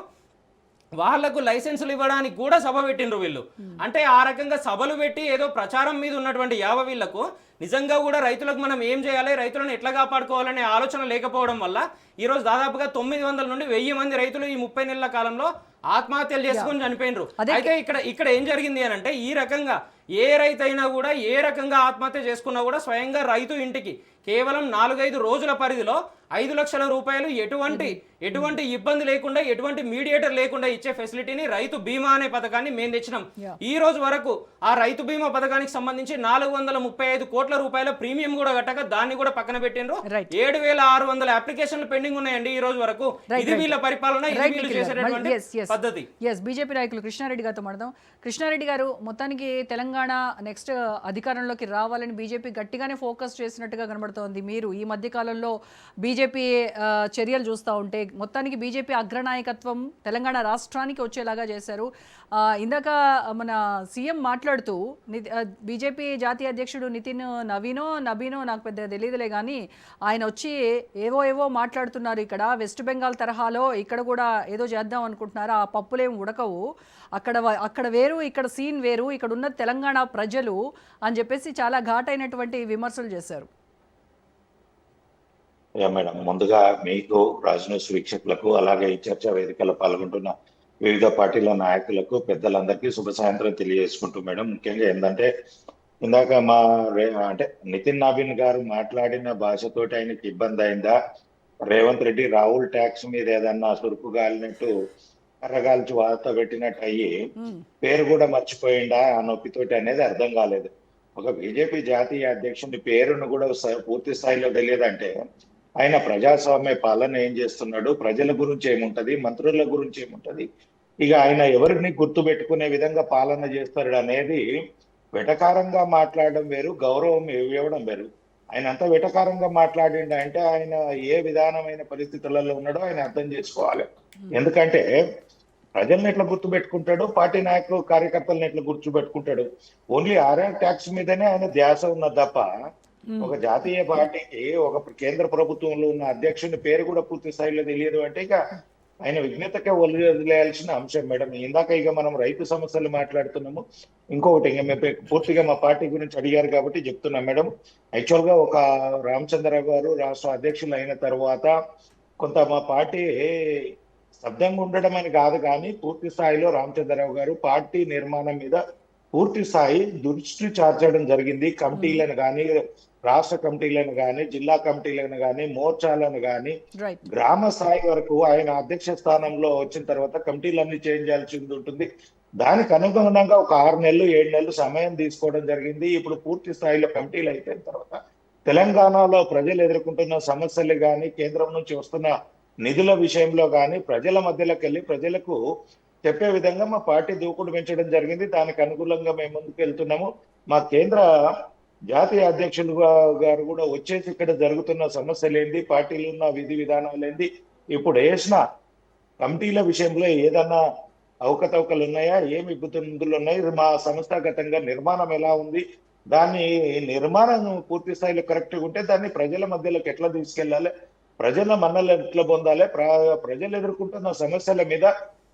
వాళ్లకు లైసెన్సులు ఇవ్వడానికి కూడా సభ పెట్టిండ్రు వీళ్ళు. అంటే ఆ రకంగా సభలు పెట్టి ఏదో ప్రచారం మీద ఉన్నటువంటి వీళ్లకు నిజంగా కూడా రైతులకు మనం ఏం చేయాలి, రైతులను ఎట్లా కాపాడుకోవాలనే ఆలోచన లేకపోవడం వల్ల ఈరోజు దాదాపుగా 900 నుండి 1000 మంది రైతులు ఈ 30 నెలల కాలంలో ఆత్మహత్యలు చేసుకుని చనిపోయినరు. అయితే ఇక్కడ ఏం జరిగింది అని అంటే ఈ రకంగా ఏ రైతు అయినా కూడా ఏ రకంగా ఆత్మహత్య చేసుకున్నా కూడా స్వయంగా రైతు ఇంటికి కేవలం 4-5 రోజుల పరిధిలో 5 లక్షల రూపాయలు ఎటువంటి ఇబ్బంది లేకుండా, ఎటువంటి మీడియేటర్ లేకుండా ఇచ్చే ఫెసిలిటీని రైతు బీమా అనే పథకాన్ని మేము తెచ్చినాం. ఈ రోజు వరకు ఆ రైతు బీమా పథకానికి సంబంధించి 435 కోట్ల రూపాయల ప్రీమియం కూడా కట్టక దాన్ని కూడా పక్కన పెట్టిండ్రు. 7,600 అప్లికేషన్లు పెండింగ్ ఉన్నాయండి ఈ రోజు వరకు. ఇది వీళ్ళ పరిపాలన, ఇది వీళ్ళు చేసేటటువంటి పద్ధతి. బీజేపీ నాయకులు కృష్ణారెడ్డి గారితో మాట్లాడదాం. కృష్ణారెడ్డి గారు, మొత్తానికి తెలంగాణ నెక్స్ట్ అధికారంలోకి రావాలని బీజేపీ గట్టిగానే ఫోకస్ చేసినట్టుగా కనబడుతోంది. మీరు ఈ మధ్య కాలంలో బీజేపీ చర్యలు చూస్తూ ఉంటే మొత్తానికి బీజేపీ అగ్రనాయకత్వం తెలంగాణ రాష్ట్రానికి వచ్చేలాగా చేశారు. ఇందాక మన సీఎం మాట్లాడుతూ బీజేపీ జాతీయ అధ్యక్షుడు నబీనో నాకు పెద్ద తెలియదులే కానీ ఆయన వచ్చి ఏవో మాట్లాడుతున్నారు. ఇక్కడ వెస్ట్ బెంగాల్ తరహాలో ఇక్కడ కూడా ఏదో చేద్దాం అనుకుంటున్నారు. ఆ పప్పులేం ఉడకవు, అక్కడ వేరు, ఇక్కడ సీన్ వేరు, ఇక్కడ ఉన్న తెలంగాణ ప్రజలు అని చెప్పేసి చాలా ఘాటైనటువంటి విమర్శలు చేశారు. మేడం, ముందుగా మీకు రాజ్ న్యూస్ వీక్షకులకు, అలాగే ఈ చర్చా వేదికలో పాల్గొంటున్న వివిధ పార్టీల నాయకులకు, పెద్దలందరికీ శుభ సాయంత్రం తెలియజేసుకుంటూ మేడం, ముఖ్యంగా ఏంటంటే ఇందాక అంటే నితిన్ నవీన్ గారు మాట్లాడిన భాషతోటి ఆయనకి ఇబ్బంది అయిందా, రేవంత్ రెడ్డి రాహుల్ ట్యాక్స్ మీద ఏదన్నా సురుకు గాలినట్టు కర్రగాల్చి వార్త పెట్టినట్టు అయ్యి పేరు కూడా మర్చిపోయిందా ఆ నొప్పితోటి అనేది అర్థం కాలేదు. ఒక బీజేపీ జాతీయ అధ్యక్షుడి పేరును కూడా పూర్తి స్థాయిలో తెలియదంటే ఆయన ప్రజాస్వామ్య పాలన ఏం చేస్తున్నాడు, ప్రజల గురించి ఏముంటది, మంత్రుల గురించి ఏముంటది, ఇక ఆయన ఎవరిని గుర్తు పెట్టుకునే విధంగా పాలన చేస్తాడు అనేది వెటకారంగా మాట్లాడడం వేరు, గౌరవం ఇవ్వడం వేరు. ఆయన అంత వెటకారంగా మాట్లాడిండు అంటే ఆయన ఏ విధానమైన పరిస్థితులలో ఉన్నాడో ఆయన అర్థం చేసుకోవాలి. ఎందుకంటే ప్రజల్ని ఎట్లా గుర్తు పెట్టుకుంటాడు, పార్టీ నాయకులు కార్యకర్తలను ఎట్లా గుర్తు పెట్టుకుంటాడు. ఓన్లీ ఆర్ఆర్ ట్యాక్స్ మీదనే ఆయన ధ్యాస ఉన్నది తప్ప ఒక జాతీయ పార్టీకి ఒక కేంద్ర ప్రభుత్వంలో ఉన్న అధ్యక్షుని పేరు కూడా పూర్తి స్థాయిలో తెలియదు అంటే ఇక ఆయన విఘ్నతకే వదిలేయాల్సిన అంశం మేడం. ఇందాక ఇక మనం రైతు సమస్యలు మాట్లాడుతున్నాము. ఇంకొకటి ఇక మేము పూర్తిగా మా పార్టీ గురించి అడిగారు కాబట్టి చెప్తున్నాం మేడం. యాక్చువల్ గా ఒక రామచంద్రరావు గారు రాష్ట్ర అధ్యక్షులు అయిన తర్వాత కొంత మా పార్టీ శబ్దంగా ఉండడం అని కాదు కానీ పూర్తి స్థాయిలో రామచంద్రరావు గారు పార్టీ నిర్మాణం మీద పూర్తి స్థాయి దృష్టి చార్చడం జరిగింది. కమిటీలను కానీ, రాష్ట్ర కమిటీలను కానీ, జిల్లా కమిటీలను కానీ, మోర్చాలను కానీ, గ్రామ స్థాయి వరకు ఆయన అధ్యక్ష స్థానంలో వచ్చిన తర్వాత కమిటీలన్నీ చేంజ్ చేయాల్సి ఉంటుంది. దానికి అనుగుణంగా ఒక 6 నెలలు 7 నెలలు సమయం తీసుకోవడం జరిగింది. ఇప్పుడు పూర్తి స్థాయిలో కమిటీలు అయిపోయిన తర్వాత తెలంగాణలో ప్రజలు ఎదుర్కొంటున్న సమస్యలు కానీ, కేంద్రం నుంచి వస్తున్న నిధుల విషయంలో కానీ ప్రజల మధ్యలోకి వెళ్ళి ప్రజలకు చెప్పే విధంగా మా పార్టీ దూకుడు పెంచడం జరిగింది. దానికి అనుకూలంగా మేము ముందుకు వెళ్తున్నాము. మా కేంద్ర జాతీయ అధ్యక్షులు గారు కూడా వచ్చేసి ఇక్కడ జరుగుతున్న సమస్యలు ఏంటి, పార్టీలు ఉన్న విధి విధానాలు ఏంటి, ఇప్పుడు వేసిన కమిటీల విషయంలో ఏదన్నా అవకతవకలు ఉన్నాయా, ఏమి ఇబ్బందులు ఉన్నాయి, మా సంస్థాగతంగా నిర్మాణం ఎలా ఉంది, దాన్ని నిర్మాణం పూర్తి స్థాయిలో కరెక్ట్గా ఉంటే దాన్ని ప్రజల మధ్యలోకి ఎట్లా తీసుకెళ్లాలి, ప్రజల మన్నలు ఎట్లా పొందాలి, ప్రజలు ఎదుర్కొంటున్న సమస్యల మీద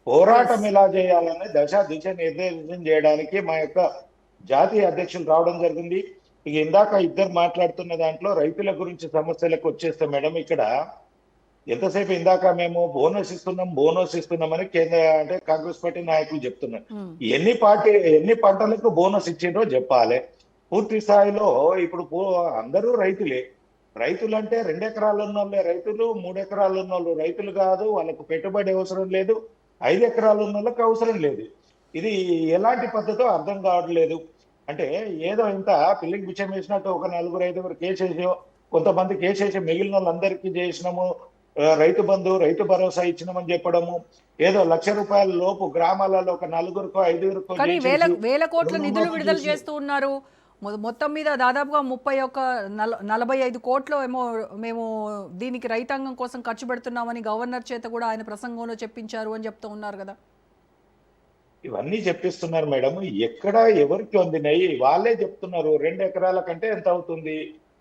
పోరాటం ఎలా చేయాలనే దిశ నిర్దేశం చేయడానికి మా యొక్క జాతీయ అధ్యక్షులు రావడం జరిగింది. ఇక ఇందాక ఇద్దరు మాట్లాడుతున్న దాంట్లో రైతుల గురించి సమస్యలకు వచ్చేస్తే మేడం, ఇక్కడ ఎంతసేపు ఇందాక మేము బోనస్ ఇస్తున్నామని కేంద్ర అంటే కాంగ్రెస్ పార్టీ నాయకులు చెప్తున్నారు. ఎన్ని పంటలకు బోనస్ ఇచ్చిండ్రో చెప్పాలి. పూర్తి స్థాయిలో ఇప్పుడు అందరూ రైతులే. రైతులు అంటే 2 ఎకరాలు ఉన్న వాళ్ళే రైతులు, 3 ఎకరాలు ఉన్న వాళ్ళు రైతులు కాదు, వాళ్ళకు పెట్టుబడి అవసరం లేదు, 5 ఎకరాలు ఉన్న వాళ్ళకి అవసరం లేదు. ఇది ఎలాంటి పద్ధతో అర్థం కావట్లేదు. అంటే ఏదో ఇంత పిల్లికి బిచ్చం వేసినట్టు ఒక 4-5 కేసేసో, కొంతమంది కేసేసి మిగిలిన వాళ్ళందరికీ చేసినాము, రైతు బంధు రైతు భరోసా ఇచ్చినామని చెప్పడము, ఏదో ₹1,00,000 లోపు గ్రామాలలో ఒక 4-5 కానీ వేల కోట్ల నిధులు విడుదల చేస్తూ ఉన్నారు. మొత్తం మీద దాదాపుగా 45 కోట్లు ఏమో మేము దీనికి రైతాంగం కోసం ఖర్చు పెడుతున్నామని గవర్నర్ చేత కూడా ఆయన ప్రసంగంలో చెప్పించారు అని చెప్తూ ఉన్నారు కదా. ఇవన్నీ చెప్పిస్తున్నారు మేడం. ఎక్కడ ఎవరికి అందినాయి వాళ్ళే చెప్తున్నారు. 2 ఎకరాల కంటే ఎంత అవుతుంది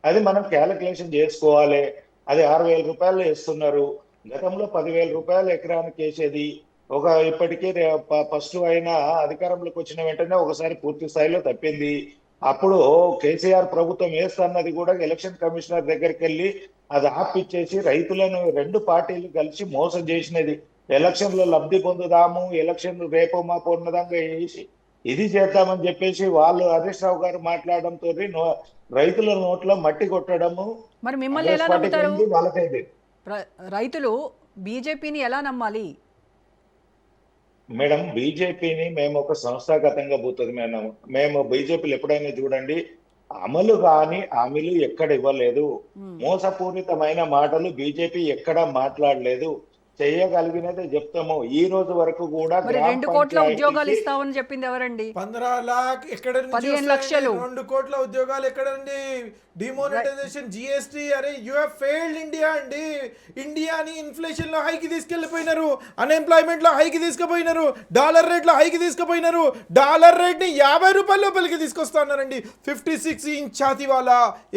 అది మనం క్యాలిక్యులేషన్ చేసుకోవాలి. అది ₹6,000 వేస్తున్నారు. గతంలో ₹10,000 ఎకరానికి వేసేది. ఇప్పటికీ ఫస్ట్ అయిన అధికారంలోకి వచ్చిన వెంటనే ఒకసారి పూర్తి స్థాయిలో తప్పింది. అప్పుడు కేసీఆర్ ప్రభుత్వం వేస్తున్నది కూడా ఎలక్షన్ కమిషనర్ దగ్గరికి వెళ్ళి అది ఆపిచ్చేసి రైతులను 2 పార్టీలు కలిసి మోసం చేసినది. ఎలక్షన్ లో లబ్ధి పొందుదాము, ఎలక్షన్ రేపు మాపు ఉన్నదంగా వేసి ఇది చేద్దామని చెప్పేసి వాళ్ళు హరీష్ రావు గారు మాట్లాడడంతో రైతుల నోట్లో మట్టి కొట్టడము మరి మిమ్మల్ని ఎలా కాంగ్రెస్ పార్టీకి నమ్ముతారు? ఉంది, వాళ్ళకైంది. రైతులు బీజేపీని ఎలా నమ్మాలి? మేడం బీజేపీని మేము ఒక సంస్థాగతంగా పోతుంది మేడం. మేము బీజేపీలు ఎప్పుడైనా చూడండి అమలు కాని హామీలు ఎక్కడ ఇవ్వలేదు, మోసపూరితమైన మాటలు బీజేపీ ఎక్కడ మాట్లాడలేదు, చేయగలిగినదే చెప్తాము. ఈ రోజు వరకు కూడా మరి గ్రామ 2 కోట్ల పంచాయతీకి ఉద్యోగాలు ఇస్తామని చెప్పింది ఎవరండి? 15 लाख ఎక్కడ నుంచి 15 వస్తాయండి? లక్షలు. 2 కోట్ల ఉద్యోగాలు ఎక్కడండి? డిమోనిటైజేషన్, జిఎస్టీ, అరే యు హావ్ ఫెయిల్డ్ ఇండియా అండి. ఇండియాని ఇన్ఫ్లేషన్ లో హైకి తీసుకెళ్లిపోయినారు, అన్ఎంప్లాయ్మెంట్ లో హైకి తీసుకుపోయినారు, డాలర్ రేట్ లో హైకి తీసుకుపోయినారు. డాలర్ రేట్ ని 50 రూపాయల లోపలికి తీసుకొస్తా ఉన్నారండి. 56 ఇంచ్ ఛాతీ వాళ్ళ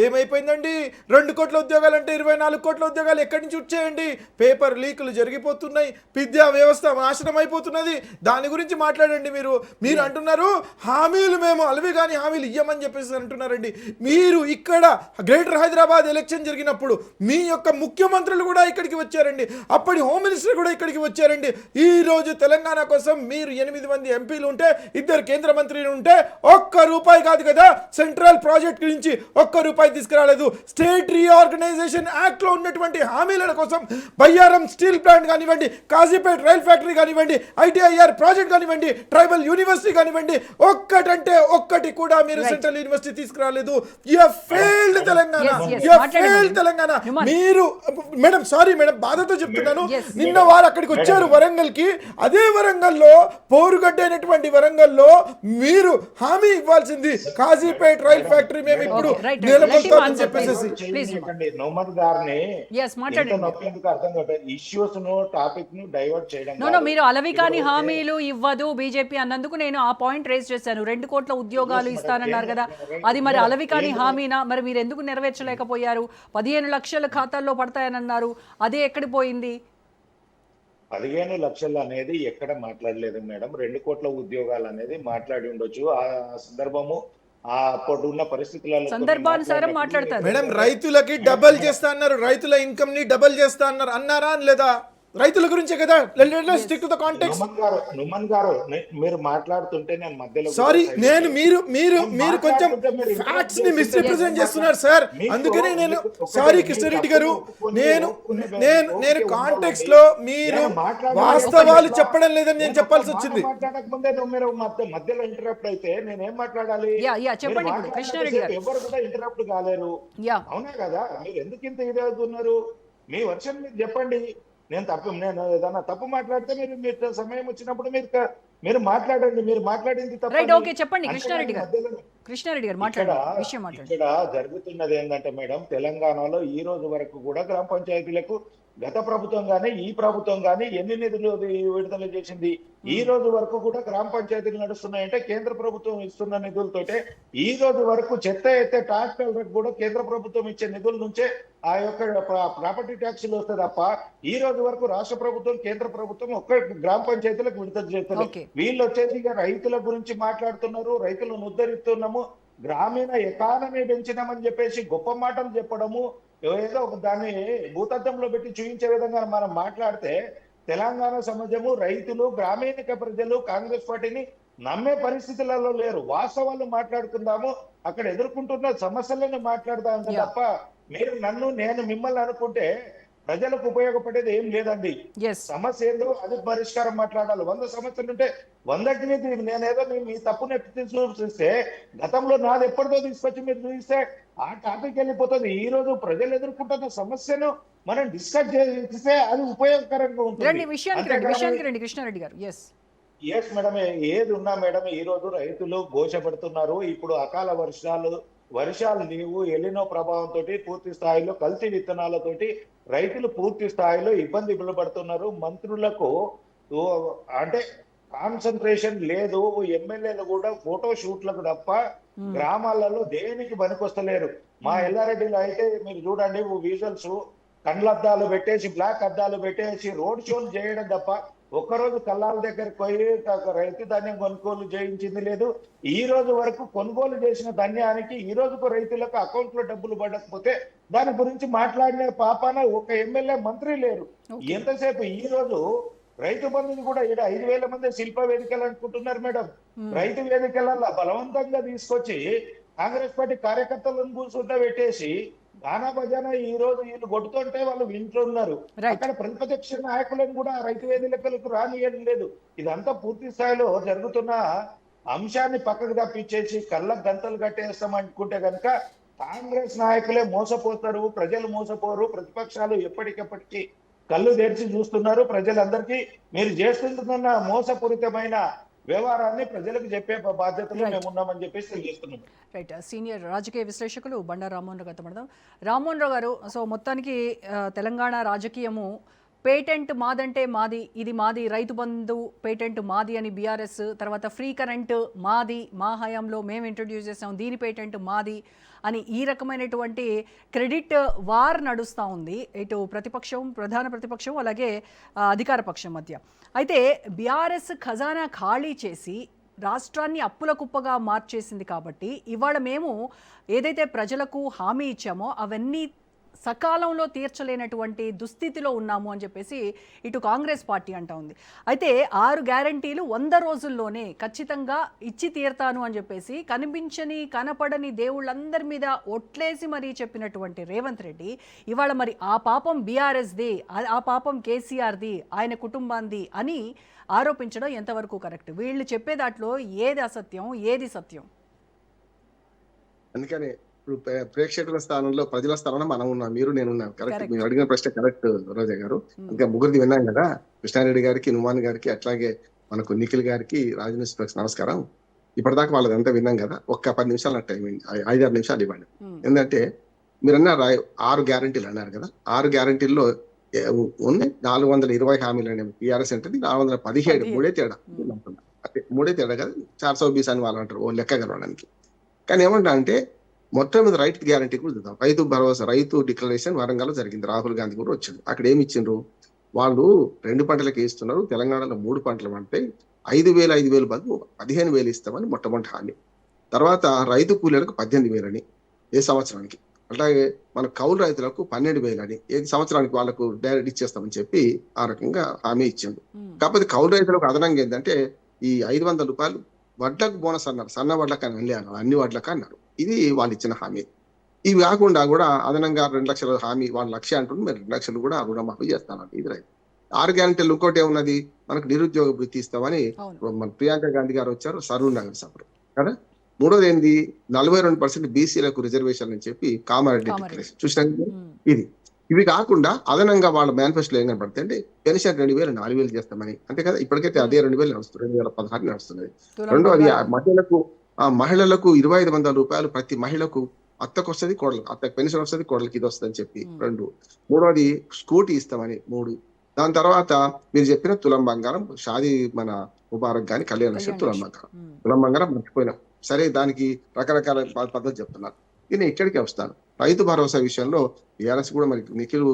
ఏమైపోయిందండి? 2 కోట్ల ఉద్యోగాలు అంటే 24 కోట్ల ఉద్యోగాలు ఎక్కడి నుంచి వచ్చాయండి? పేపర్ లీకులు జరిగిపోతున్నాయి, విద్యా వ్యవస్థ నాశనం అయిపోతున్నది. దాని గురించి మాట్లాడండి. మీరు అంటున్నారు హామీలు మేము అలవి కానీ హామీలు ఇయ్యమని చెప్పేసి అంటున్నారండి. మీరు ఇక్కడ గ్రేటర్ హైదరాబాద్ ఎలక్షన్ జరిగినప్పుడు మీ యొక్క ముఖ్యమంత్రులు కూడా ఇక్కడికి వచ్చారండి, అప్పటి హోమ్ మినిస్టర్ కూడా ఇక్కడికి వచ్చారండి. ఈ రోజు తెలంగాణ కోసం మీరు 8 మంది ఎంపీలు ఉంటే, 2 కేంద్ర మంత్రులు ఉంటే ₹1 కాదు కదా సెంట్రల్ ప్రాజెక్ట్ నుంచి ₹1 తీసుకురాలేదు. స్టేట్ రీఆర్గనైజేషన్ యాక్ట్ లో ఉన్నటువంటి హామీల కోసం బయ్యారం స్టీల్ ప్లాంట్ కానివ్వండి, కాజీపేట్ రైల్ ఫ్యాక్టరీ కానివ్వండి, ఐటీఐఆర్ ప్రాజెక్ట్ కానివ్వండి, ట్రైబల్ యూనివర్సిటీ కానివ్వండి, ఒక్కటంటే ఒక్కటి కూడా మీరు సెంట్రల్ యూనివర్సిటీ తీసుకురాలేదు. You have failed Telangana, you have failed Telangana. మీరు మేడం, సారీ మేడం, బాధతో చెప్తున్నాను. నిన్న వారు అక్కడికి వచ్చారు వరంగల్ కి. అదే వరంగల్లో పోరుగడ్డ అయినటువంటి వరంగల్లో మీరు హామీ ఇవ్వాల్సింది కాజీపేట్ రైల్ ఫ్యాక్టరీ మేము ఇప్పుడు నిలబడతామని చెప్పేసి. నోమర్ గారిని Yes, మాట్లాడండి. నొప్పేందుకు అర్థం కాదు. ఇష్యూస్ ను టాపిక్ ను డైవర్ట్ చేయడం నో కాదు. మీరు అలవి కాని హామీలు ఇవ్వదు బీజేపీ అన్నందుకు నేను ఆ పాయింట్ రేస్ చేశాను. 2 కోట్ల ఉద్యోగాలు ఇస్తానన్నారు కదా, అది మరి అలవి కాని హామీనా? మరి మీరు ఎందుకు నెరవేర్చలేకపోయారు? 15 లక్షల ఖాతాల్లో పడతాయని అన్నారు, అదే ఎక్కడికి పోయింది? 15 లక్షలు అనేది ఎక్కడ మాట్లాడలేదు మేడం. 2 కోట్ల ఉద్యోగాలు అనేది మాట్లాడి ఉండొచ్చు. ఆ సందర్భము ఆ అప్పుడున్న పరిస్థితులలో సందర్భానుసారం మాట్లాడతారు. మేడం రైతులకి డబల్ చేస్తా అన్నారు, రైతుల ఇన్కమ్ ని డబల్ చేస్తా అన్నారు, అన్నారా లేదా? రైతుల గురించే కదా. Stick to the context. Numan గారు మీరు మాట్లాడుతుంటే నేను మధ్యలో సారీ, నేను మీరు కొంచెం ఫ్యాక్ట్స్ ని మిస్రిప్రజెంట్ చేస్తున్నారు సార్. అందుకనే నేను సారీ కృష్ణారెడ్డి గారు, నేను కాంటెక్స్ట్ లో మీరు వాస్తవాలు చెప్పడం లేదని నేను చెప్పాల్సి వచ్చింది. మాట్లాడక ముందే మీరు మధ్యలో ఇంటరప్ట్ అయితే నేనేం మాట్లాడాలి? చెప్పండి కృష్ణారెడ్డి గారు. ఎవరు కూడా ఇంటరప్ట్ కాలేరు, అవునా కదా? మీరు ఎందుకు ఇంత ఇదవుతున్నారు? మీ వర్షన్ మీరు చెప్పండి. నేను ఏదైనా తప్పు మాట్లాడితే మీరు సమయం వచ్చినప్పుడు మీరు మాట్లాడండి. మీరు మాట్లాడింది ఓకే చెప్పండి కృష్ణారెడ్డి గారు మాట్లాడండి. ఇక్కడ జరుగుతున్నది ఏంటంటే మేడం, తెలంగాణలో ఈ రోజు వరకు కూడా గ్రామ పంచాయతీలకు గత ప్రభుత్వం గానీ ఈ ప్రభుత్వం గానీ ఎన్ని నిధులు విడుదల చేసింది? ఈ రోజు వరకు కూడా గ్రామ పంచాయతీలు నడుస్తున్నాయంటే కేంద్ర ప్రభుత్వం ఇస్తున్న నిధులతోటే. ఈ రోజు వరకు చెత్త ఎత్తే ట్రాక్టర్లకు కూడా కేంద్ర ప్రభుత్వం ఇచ్చే నిధుల నుంచే ఆ యొక్క ప్రాపర్టీ ట్యాక్స్లు వస్తాయి తప్ప ఈ రోజు వరకు రాష్ట్ర ప్రభుత్వం కేంద్ర ప్రభుత్వం ఒక్క గ్రామ పంచాయతీలకు విడుదల చేస్తారు. వీళ్ళు వచ్చేసి ఇక రైతుల గురించి మాట్లాడుతున్నారు, రైతులను ఉద్ధరిస్తున్నాము, గ్రామీణ ఎకానమీ పెంచినామని చెప్పేసి గొప్ప మాటలు చెప్పడము, ఏదో ఒక దాన్ని భూతత్వంలో పెట్టి చూపించే విధంగా మనం మాట్లాడితే తెలంగాణ సమాజము, రైతులు, గ్రామీణ ప్రజలు కాంగ్రెస్ పార్టీని నమ్మే పరిస్థితులలో లేరు. వాస్తవాలు మాట్లాడుకుందాము, అక్కడ ఎదుర్కొంటున్న సమస్యలను మాట్లాడదాం తప్ప మీరు నేను మిమ్మల్ని అనుకుంటే ప్రజలకు ఉపయోగపడేది ఏం లేదండి. సమస్య ఏందో అది పరిష్కారం మాట్లాడాలి. 100 సమస్యలు ఉంటే 100కి నేనేదో మీ తప్పుని చూపిస్తే గతంలో నాది ఎప్పటిదో తీసుకొచ్చి మీరు చూపిస్తే ఆ టాపిక్ వెళ్ళిపోతుంది. ఈ రోజు ప్రజలు ఎదుర్కొంటున్న సమస్యను మనం డిస్కస్ చేస్తే అది ఉపయోగకరంగా ఉంటుంది. కృష్ణారెడ్డి గారు ఎస్ మేడం, ఏది ఉన్నా మేడం ఈ రోజు రైతులు ఘోషపడుతున్నారు. ఇప్పుడు అకాల వర్షాలు లేవు, ఎలినో ప్రభావంతో పూర్తి స్థాయిలో కల్తీ విత్తనాలతోటి రైతులు పూర్తి స్థాయిలో ఇబ్బంది పడుతున్నారు. మంత్రులకు అంటే కాన్సన్ట్రేషన్ లేదు. ఎమ్మెల్యేలు కూడా ఫోటో షూట్లకు తప్ప గ్రామాలలో దేనికి పనికొస్తలేరు. మా ఎల్లారెడ్డిలో అయితే మీరు చూడండి విజువల్స్, కండ్లద్దాలు పెట్టేసి బ్లాక్ అద్దాలు పెట్టేసి రోడ్ షోలు చేయడం తప్ప ఒక్కరోజు కల్లాల దగ్గరకు పోయి రైతు ధాన్యం కొనుగోలు చేయించింది లేదు. ఈ రోజు వరకు కొనుగోలు చేసిన ధాన్యానికి ఈ రోజుకు రైతులకు అకౌంట్ లో డబ్బులు పడకపోతే దాని గురించి మాట్లాడిన పాపాన ఒక ఎమ్మెల్యే మంత్రి లేరు. ఎంతసేపు ఈ రోజు రైతు బంధుని కూడా 5,000 మంది శిల్ప వేదికలు అనుకుంటున్నారు మేడం. రైతు వేదికలలో బలవంతంగా తీసుకొచ్చి కాంగ్రెస్ పార్టీ కార్యకర్తలను కూర్చుంటా పెట్టేసి గానా భజన ఈ రోజు వీళ్ళు కొట్టుతుంటే వాళ్ళు వింటున్నారు. అక్కడ ప్రతిపక్ష నాయకులను కూడా రైతు వేదికలకు రానియడం లేదు. ఇదంతా పూర్తి స్థాయిలో జరుగుతున్న అంశాన్ని పక్కకు తప్పించేసి కళ్ళకు గంతలు కట్టేస్తాం అనుకుంటే కనుక కాంగ్రెస్ నాయకులే మోసపోతారు, ప్రజలు మోసపోరు. ప్రతిపక్షాలు ఎప్పటికెప్పటికీ కళ్ళు తెరిచి చూస్తున్నారు. ప్రజలందరికీ మీరు చేస్తున్న మోసపూరితమైన వ్యవహారాన్ని ప్రజలకు చెప్పే బాధ్యతలో మేము ఉన్నామని చెప్పేసి తెలియజేస్తున్నాం. రైట్, సీనియర్ రాజకీయ విశ్లేషకులు బండారు రామ్మోహన్ రావు గారితో మాట్లాడదాం. రామ్మోహన్ రావు గారు, సో మొత్తానికి తెలంగాణ రాజకీయము పేటెంట్ మాదంటే మాది, ఇది మాది, రైతు బంధు పేటెంట్ మాది అని బీఆర్ఎస్, తర్వాత ఫ్రీ కరెంట్ మాది, మా హయాంలో మేము ఇంట్రడ్యూస్ చేసాం, దీని పేటెంట్ మాది అని ఈ రకమైనటువంటి క్రెడిట్ వార్ నడుస్తూ ఉంది ఇటు ప్రతిపక్షం, ప్రధాన ప్రతిపక్షం, అలాగే అధికార పక్షం మధ్య. అయితే బీఆర్ఎస్ ఖజానా ఖాళీ చేసి రాష్ట్రాన్ని అప్పుల కుప్పగా మార్చేసింది కాబట్టి ఇవాళ మేము ఏదైతే ప్రజలకు హామీ ఇచ్చామో అవన్నీ సకాలంలో తీర్చలేనటువంటి దుస్థితిలో ఉన్నాము అని చెప్పేసి ఇటు కాంగ్రెస్ పార్టీ అంటా ఉంది. అయితే 6 గ్యారంటీలు 100 రోజుల్లోనే ఖచ్చితంగా ఇచ్చి తీరుతాను అని చెప్పేసి కనిపించని కనపడని దేవుళ్ళందరి మీద ఒట్లేసి మరీ చెప్పినటువంటి రేవంత్ రెడ్డి ఇవాళ మరి ఆ పాపం బీఆర్ఎస్ది, ఆ పాపం కేసీఆర్ది, ఆయన కుటుంబాంది అని ఆరోపించడం ఎంతవరకు కరెక్ట్? వీళ్ళు చెప్పే దాంట్లో ఏది అసత్యం, ఏది సత్యం? అందుకని ఇప్పుడు ప్రేక్షకుల స్థానంలో, ప్రజల స్థానంలో మనం ఉన్నాం, మీరు నేను ఉన్నాం. కరెక్ట్, మీరు అడిగిన ప్రశ్న కరెక్ట్ రోజా గారు. ఇంకా ముగ్గురిది విన్నాం కదా, కృష్ణారెడ్డి గారికి, నుమాన్ గారికి, అట్లాగే మనకు నిఖిల్ గారికి, రాజనీష్ నమస్కారం. ఇప్పటిదాకా వాళ్ళదంతా విన్నాం కదా. ఒక్క 10 నిమిషాలు నాకు టైం, 5-6 నిమిషాలు ఇవ్వండి. ఎందుకంటే మీరు అన్నారు 6 గ్యారంటీలు అన్నారు కదా. 6 గ్యారంటీల్లో ఉన్నాయి 420 హామీలు అనేవి. టీఆర్ఎస్ అంటే 417, మూడే తేడా. మూడే తేడా కదా, 420 అని వాళ్ళు అంటారు ఓ లెక్క కలవడానికి. కానీ ఏమంటా అంటే మొత్తం మీద రైతు గ్యారంటీ కూడా చూద్దాం. రైతు భరోసా, రైతు డిక్లరేషన్ వరంగల్ జరిగింది. రాహుల్ గాంధీ కూడా వచ్చింది. అక్కడ ఏమి ఇచ్చిండ్రు? వాళ్ళు 2 పంటలకు ఇస్తున్నారు. తెలంగాణలో 3 పంటలు పంటే 5,000 బదులు 15,000 ఇస్తామని మొట్టమొదటి హామీ. తర్వాత రైతు కూలీలకు 18,000 అని ఏ సంవత్సరానికి, అట్లాగే మన కౌలు రైతులకు 12,000 అని ఏ సంవత్సరానికి వాళ్ళకు డైరెక్ట్ ఇచ్చేస్తామని చెప్పి ఆ రకంగా హామీ ఇచ్చిండు. కాకపోతే కౌలు రైతులకు అదనంగా ఏంటంటే ఈ 500 రూపాయలు వడ్లకు బోనస్ అన్నారు. సన్న వడ్లకు అని వెళ్ళాను, అన్ని వడ్లకు అన్నారు. ఇది వాళ్ళు ఇచ్చిన హామీ. ఇవి కాకుండా కూడా అదనంగా 2 లక్షల హామీ, వాళ్ళ 1,00,000 అంటుంది, మరి 2 లక్షలు కూడా రుణమాఫీ చేస్తానండి. ఇది రైతు 6 గ్యారంటీలు. ఇంకోటి ఏమున్నది, మనకు నిరుద్యోగ వృత్తి ఇస్తామని మన ప్రియాంక గాంధీ గారు వచ్చారు, సరూర్ నగర్ సభలో కదా. మూడోది ఏంది, 42% బీసీలకు రిజర్వేషన్ అని చెప్పి కామారెడ్డి డిక్లరేషన్ చూసినాం. ఇది ఇవి కాకుండా అదనంగా వాళ్ళ మేనిఫెస్టోలో ఏం కనపడుతుంది అంటే పెన్షన్ 2,000 4,000 చేస్తామని. అంతే కదా, ఇప్పటికైతే అదే 2,000 నడుస్తుంది, 2016 నడుస్తున్నది. రెండోది మహిళలకు 2,500 రూపాయలు ప్రతి మహిళకు, అత్తకు వస్తుంది, కోడలు, అత్తకు పెన్షన్ వస్తుంది, కోడలకి ఇది వస్తుంది అని చెప్పి 2. మూడోది స్కూటీ ఇస్తామని 3. దాని తర్వాత మీరు చెప్పిన తులం బంగారం, షాదీ మన ముబారక్ గాని, కళ్యాణ లక్ష్మి, తులం బంగారం మర్చిపోయినాం. సరే, దానికి రకరకాల పద్ధతి చెప్తున్నారు. నేను ఇక్కడికి వస్తాను. రైతు భరోసా విషయంలో టీఆర్ఎస్ కూడా మరి నిఖిల్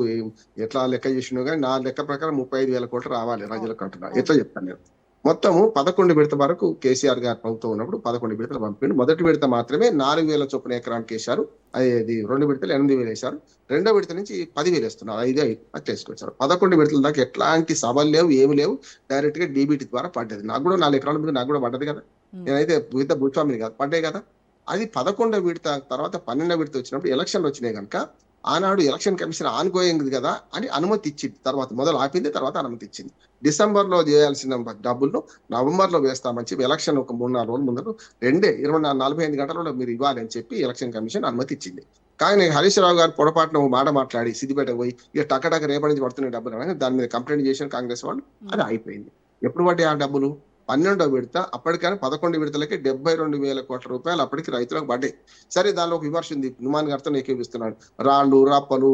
ఎట్లా లెక్క చేసినో కానీ నా లెక్క ప్రకారం 35,000 కోట్లు రావాలి ప్రజలకు అంటున్నారు. ఎట్లా చెప్తాను నేను? మొత్తము 11 విడత వరకు కేసీఆర్ గారు ప్రభుత్వం ఉన్నప్పుడు 11 విడతలు పంపిండు. మొదటి విడత మాత్రమే 4,000 చొప్పున ఎకరానికి వేశారు. అది 2 విడతలు 8,000 వేశారు. 2వ విడత నుంచి 10,000 వేస్తున్నారు. 5 అట్లా వేసుకొచ్చారు. 11 విడతల దాకా ఎట్లాంటి సభలు లేవు, ఏమి లేవు. డైరెక్ట్ గా డీబీటీ ద్వారా పడ్డది. నాకు కూడా 4 ఎకరాల మీద నాకు కూడా పడ్డది కదా. నేనైతే విడత భూస్వామిని కాదు, పడ్డాయి కదా. అది 11వ విడత తర్వాత 12వ విడత వచ్చినప్పుడు ఎలక్షన్లు వచ్చినాయి కనుక ఆనాడు ఎలక్షన్ కమిషన్ ఆన్గోయింగ్ కదా అని అనుమతి ఇచ్చింది. తర్వాత మొదలు ఆపింది, తర్వాత అనుమతి ఇచ్చింది. డిసెంబర్ లో చేయాల్సిన డబ్బులను నవంబర్ లో వేస్తామని చెప్పి ఎలక్షన్ ఒక 3-4 రోజుల ముందు 45 గంటలలో మీరు ఇవ్వాలి అని చెప్పి ఎలక్షన్ కమిషన్ అనుమతి ఇచ్చింది. కానీ హరీష్ రావు గారు పొరపాటున మాట మాట్లాడి సిద్దిపేట పోయి ఇక టక్కటక్క రేపటి నుంచి పడుతున్న డబ్బులు అని దాని మీద కంప్లైంట్ చేసిన కాంగ్రెస్ వాళ్ళు. అది అయిపోయింది. ఎప్పుడు పడ్డాయి ఆ డబ్బులు? 12వ విడత. అప్పటికైనా 11 విడతలకి 72,000 కోట్ల రూపాయలు అప్పటికి రైతులకు పడ్డాయి. సరే, దానిలో ఒక విమర్శ ఉంది, నుమాన్ గారితో ఏకీపిస్తున్నాడు. రాళ్ళు, రప్పలు,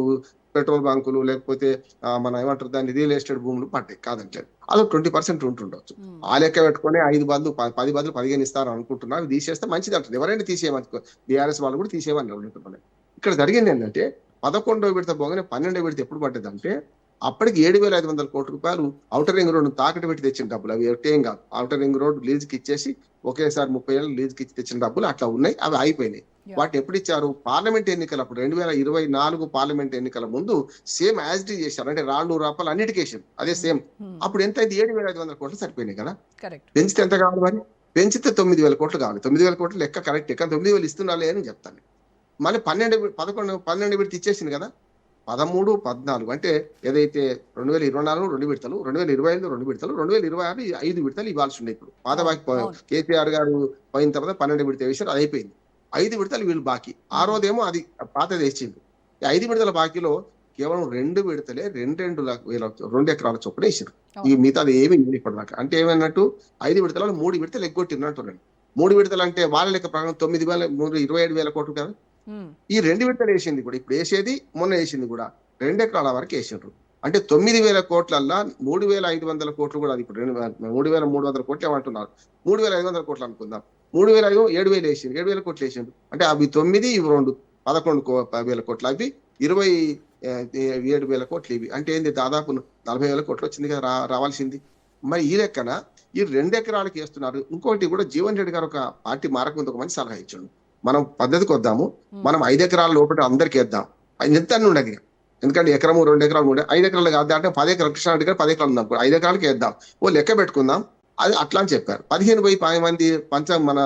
పెట్రోల్ బంకులు, లేకపోతే మన ఏమంటారు దాన్ని రియల్ ఎస్టేట్ భూములు పడ్డాయి, కాదంటే అది 20% ఉంటుండొచ్చు. ఆ లెక్క పెట్టుకుని 5 బదులు 10 బదులు 15 ఇస్తారు అనుకుంటున్నారు. అవి తీసేస్తే మంచిది అంటారు. ఎవరైనా తీసేయమని, బీఆర్ఎస్ వాళ్ళు కూడా తీసేయమని అనుకుంటున్నారు. ఇక్కడ జరిగింది ఏంటంటే 11వ విడత పోగానే 12వ విడత ఎప్పుడు పడ్డదంటే అప్పటికి 7,500 కోట్ల రూపాయలు ఔటర్ రింగ్ రోడ్డు తాకట్టు పెట్టి తెచ్చిన డబ్బులు. అవి ఏం కాదు. ఔటర్ రింగ్ రోడ్ లీజ్కి ఇచ్చేసి ఒకేసారి 30 ఏళ్ళు లీజ్కి ఇచ్చి తెచ్చిన డబ్బులు అట్లా ఉన్నాయి. అవి అయిపోయినాయి. వాటిని ఎప్పుడు ఇచ్చారు? పార్లమెంట్ ఎన్నికల అప్పుడు 2024 పార్లమెంట్ ఎన్నికల ముందు సేమ్ యాజ్ ఇట్ ఈజ్ చేశారు. అంటే రాళ్ళు రాపాలు అన్నిటికీ వేసారు అదే సేమ్. అప్పుడు ఎంత అయింది? 7,500 కోట్లు సరిపోయినాయి కదా. కరెక్ట్. పెంచితే ఎంత కావాలి? మరి పెంచితే 9,000 కోట్లు కావాలి. 9,000 కోట్లు లెక్క కరెక్ట్. కానీ 9,000 ఇస్తున్నాలే అని చెప్తాను. మళ్ళీ 12 విడత ఇచ్చేసింది కదా. 13, 14 అంటే ఏదైతే 2024 2 విడతలు, 2025 2 విడతలు, 2026 5 విడతలు ఇవ్వాల్సి ఉండే. ఇప్పుడు పాత కేసీఆర్ గారు పోయిన తర్వాత 12 విడత వేశారు, అది అయిపోయింది. 5 విడతలు వీళ్ళు బాకీ. ఆ రోజేమో అది పాతది వేసిండు. 5 విడతల బాకీలో కేవలం 2 విడతలే 2 ఎకరాల చొప్పున వేసారు. ఈ మిగతా అది ఏమి ఇప్పటిదాకా. అంటే ఏమన్నట్టు 5 విడతలలో 3 విడతలు ఎగ్గొట్టినట్టున్నాను. 3 విడతలు అంటే వాళ్ళ లెక్క ప్రకారం 27,000 కోట్లు కదా. ఈ 2 విడతలు వేసింది కూడా ఇప్పుడు వేసేది, మొన్న వేసింది కూడా 2 ఎకరాల వరకు వేసిండ్రు. అంటే 9,000 కోట్లల్లా 3,500 కోట్లు కూడా అది ఇప్పుడు 3,300 కోట్లు ఏమంటున్నారు. 3,500 కోట్లు అనుకుందాం. 3,000 7,000 వేసింది, 7,000 కోట్లు వేసిండు. అంటే అవి 9, ఇవి 2 11,000 కోట్లు, అవి 27,000 కోట్లు ఇవి. అంటే ఏంది? దాదాపు 40,000 కోట్లు వచ్చింది కదా రావాల్సింది. మరి ఈ లెక్కన ఈ 2 ఎకరాలకి వేస్తున్నారు. ఇంకోటి కూడా జీవన్ రెడ్డి గారు ఒక పార్టీ మారకముందు ఒక మంచి సలహా ఇచ్చాడు. మనం పద్ధతికి వద్దాము, మనం 5 ఎకరాల లోపల అందరికి వేద్దాం. ఎంత ఉండదు. ఎందుకంటే ఎకరము 2 ఎకరాలు 5 ఎకరాలు కాదు అంటే 10 ఎకరాలు, కృష్ణారెడ్డి గారు 10 ఎకరాలు ఉందాం, 5 ఎకరాలకి వేద్దాం, ఓ లెక్క పెట్టుకుందాం. అది అట్లా అని చెప్పారు. 15 మంది మన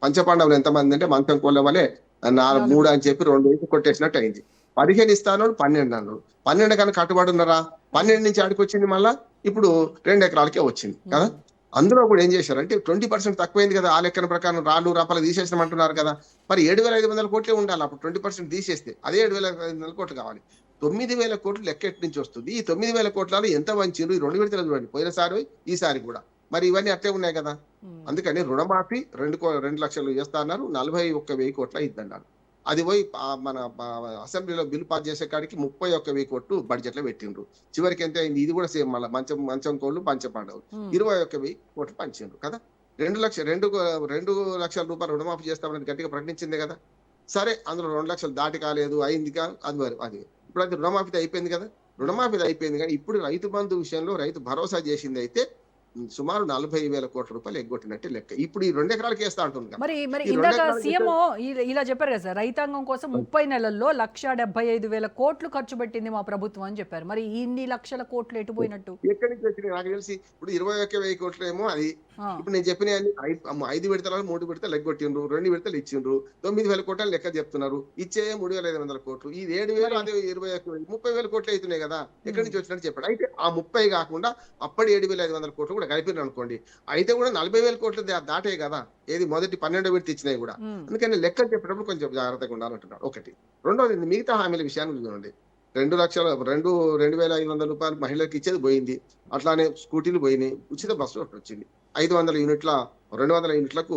పంచపాండవులు ఎంతమంది అంటే మంచం కోళ్ళ వలె 3 అని చెప్పి 2 వేసి కొట్టేసినట్టు అయింది. 15 ఇస్తాను 12 అన్నారు. 12 కన్నా కట్టుబడి ఉన్నారా? 12 నుంచి ఆడికి వచ్చింది, మళ్ళా ఇప్పుడు 2 ఎకరాలకే వచ్చింది కదా. అందులో కూడా ఏం చేశారంటే 20% తక్కువైంది కదా. ఆ లెక్కన ప్రకారం రాళ్ళు రాపాలు తీసేసినామంటున్నారు కదా. మరి 7,500 కోట్లే ఉండాలి. అప్పుడు 20% తీసేస్తే అదే 7,500 కోట్లు కావాలి. 9,000 కోట్లు లెక్క ఎట్టి నుంచి వస్తుంది. ఈ 9,000 కోట్లలో ఎంత వంచారు? ఈ 2 విడతలు చూడండి, పోయినసారి ఈసారి కూడా. మరి ఇవన్నీ అట్లే ఉన్నాయి కదా. అందుకని రుణమాఫీ 2 లక్షలు చేస్తా అన్నారు, 41,000 కోట్ల ఇద్దన్నారు. అది పోయి మన అసెంబ్లీలో బిల్లు పాస్ చేసే కాడికి 31,000 కోట్లు బడ్జెట్ లో పెట్టిండ్రు. చివరికి ఎంత అయింది? ఇది కూడా సేమ్, మళ్ళీ మంచం కోళ్ళు పంచపాండవులు 21,000 కోట్లు పంచిండ్రు కదా. 2 లక్షల రూపాయలు రుణమాఫీ చేస్తామని గట్టిగా ప్రకటించింది కదా. సరే, అందులో 2 లక్షలు దాటి కాలేదు, అయింది కాదు, అది ఇప్పుడు అది రుణమాఫీ అయిపోయింది కదా. రుణమాఫీ అయిపోయింది కానీ ఇప్పుడు రైతు బంధు విషయంలో రైతు భరోసా చేసింది అయితే సుమారు 40,000 కోట్ల రూపాయలు ఎగ్గొట్టినట్టే లెక్క. ఇప్పుడు ఈ 2 ఎకరాలకి వేస్తా అంటుంది. మరి ఇందాక సీఎం ఇలా చెప్పారు కదా సార్, రైతాంగం కోసం 30 నెలల్లో 1,75,000 కోట్లు ఖర్చు పెట్టింది మా ప్రభుత్వం అని చెప్పారు. మరి ఇన్ని లక్షల కోట్లు ఎటుపోయినట్టు? ఎక్కడి నుంచి వచ్చినాయి నాకు తెలిసి. ఇప్పుడు 21,000 కోట్లు ఏమో అది. ఇప్పుడు నేను చెప్పిన 5 విడతలలో 3 విడతలు ఎగ్గొట్టిండ్రు, 2 విడతలు ఇచ్చిండ్రు, 9,000 కోట్లు లెక్క చెప్తున్నారు. ఇచ్చే 3,500 కోట్లు, ఈ 7,000 అదే 21,000 30,000 కోట్లు అవుతున్నాయి కదా. ఎక్కడి నుంచి వచ్చినట్టు చెప్పాడు. అయితే ఆ 30 కాకుండా అప్పటి 7,500 కోట్లు కూడా కలిపిన అనుకోండి, అయితే కూడా 40,000 కోట్లు దాటే కదా. ఏది మొదటి 12 విడత ఇచ్చినాయి కూడా. అందుకని లెక్కలు చెప్పేటప్పుడు కొంచెం జాగ్రత్తగా ఉండాలంటున్నాడు. ఒకటి. రెండోది, మిగతా హామీల విషయాన్ని చూడండి. 2,500 రూపాయలు మహిళలకు ఇచ్చేది పోయింది. అట్లానే స్కూటీలు పోయినాయి, ఉచిత బస్సు ఒకటి వచ్చింది. 200 యూనిట్లకు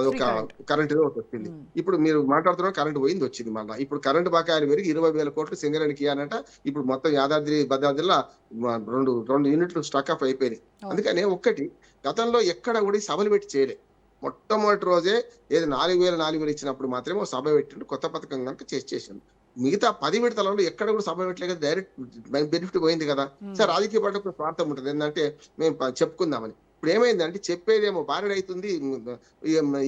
ఒక కరెంటు ఒకటి వచ్చింది. ఇప్పుడు మీరు మాట్లాడుతున్న కరెంటు పోయింది, వచ్చింది మళ్ళీ. ఇప్పుడు కరెంటు బకాయిలు పెరిగి 20,000 కోట్లు సింగరేణికి ఇవ్వాలంట. ఇప్పుడు మొత్తం యాదాద్రి భద్రాద్రిలో 2 యూనిట్లు స్టక్ ఆఫ్ అయిపోయినాయి. అందుకనే ఒక్కటి, గతంలో ఎక్కడ కూడా సభలు పెట్టి చేయలే. మొట్టమొదటి రోజే ఏది 4,000 ఇచ్చినప్పుడు మాత్రమే సభ పెట్టిండు, కొత్త పథకం కనుక చేసిండు. మిగతా 10 విడతలలో ఎక్కడ కూడా సభ పెట్టలేదు, డైరెక్ట్ బెనిఫిట్ పోయింది కదా. సార్, రాజకీయ పార్టీలకు స్వార్థం ఉంటుంది. ఏంటంటే మేము చెప్పుకుందామని. ఇప్పుడు ఏమైందంటే చెప్పేదేమో బారెడ్ అవుతుంది,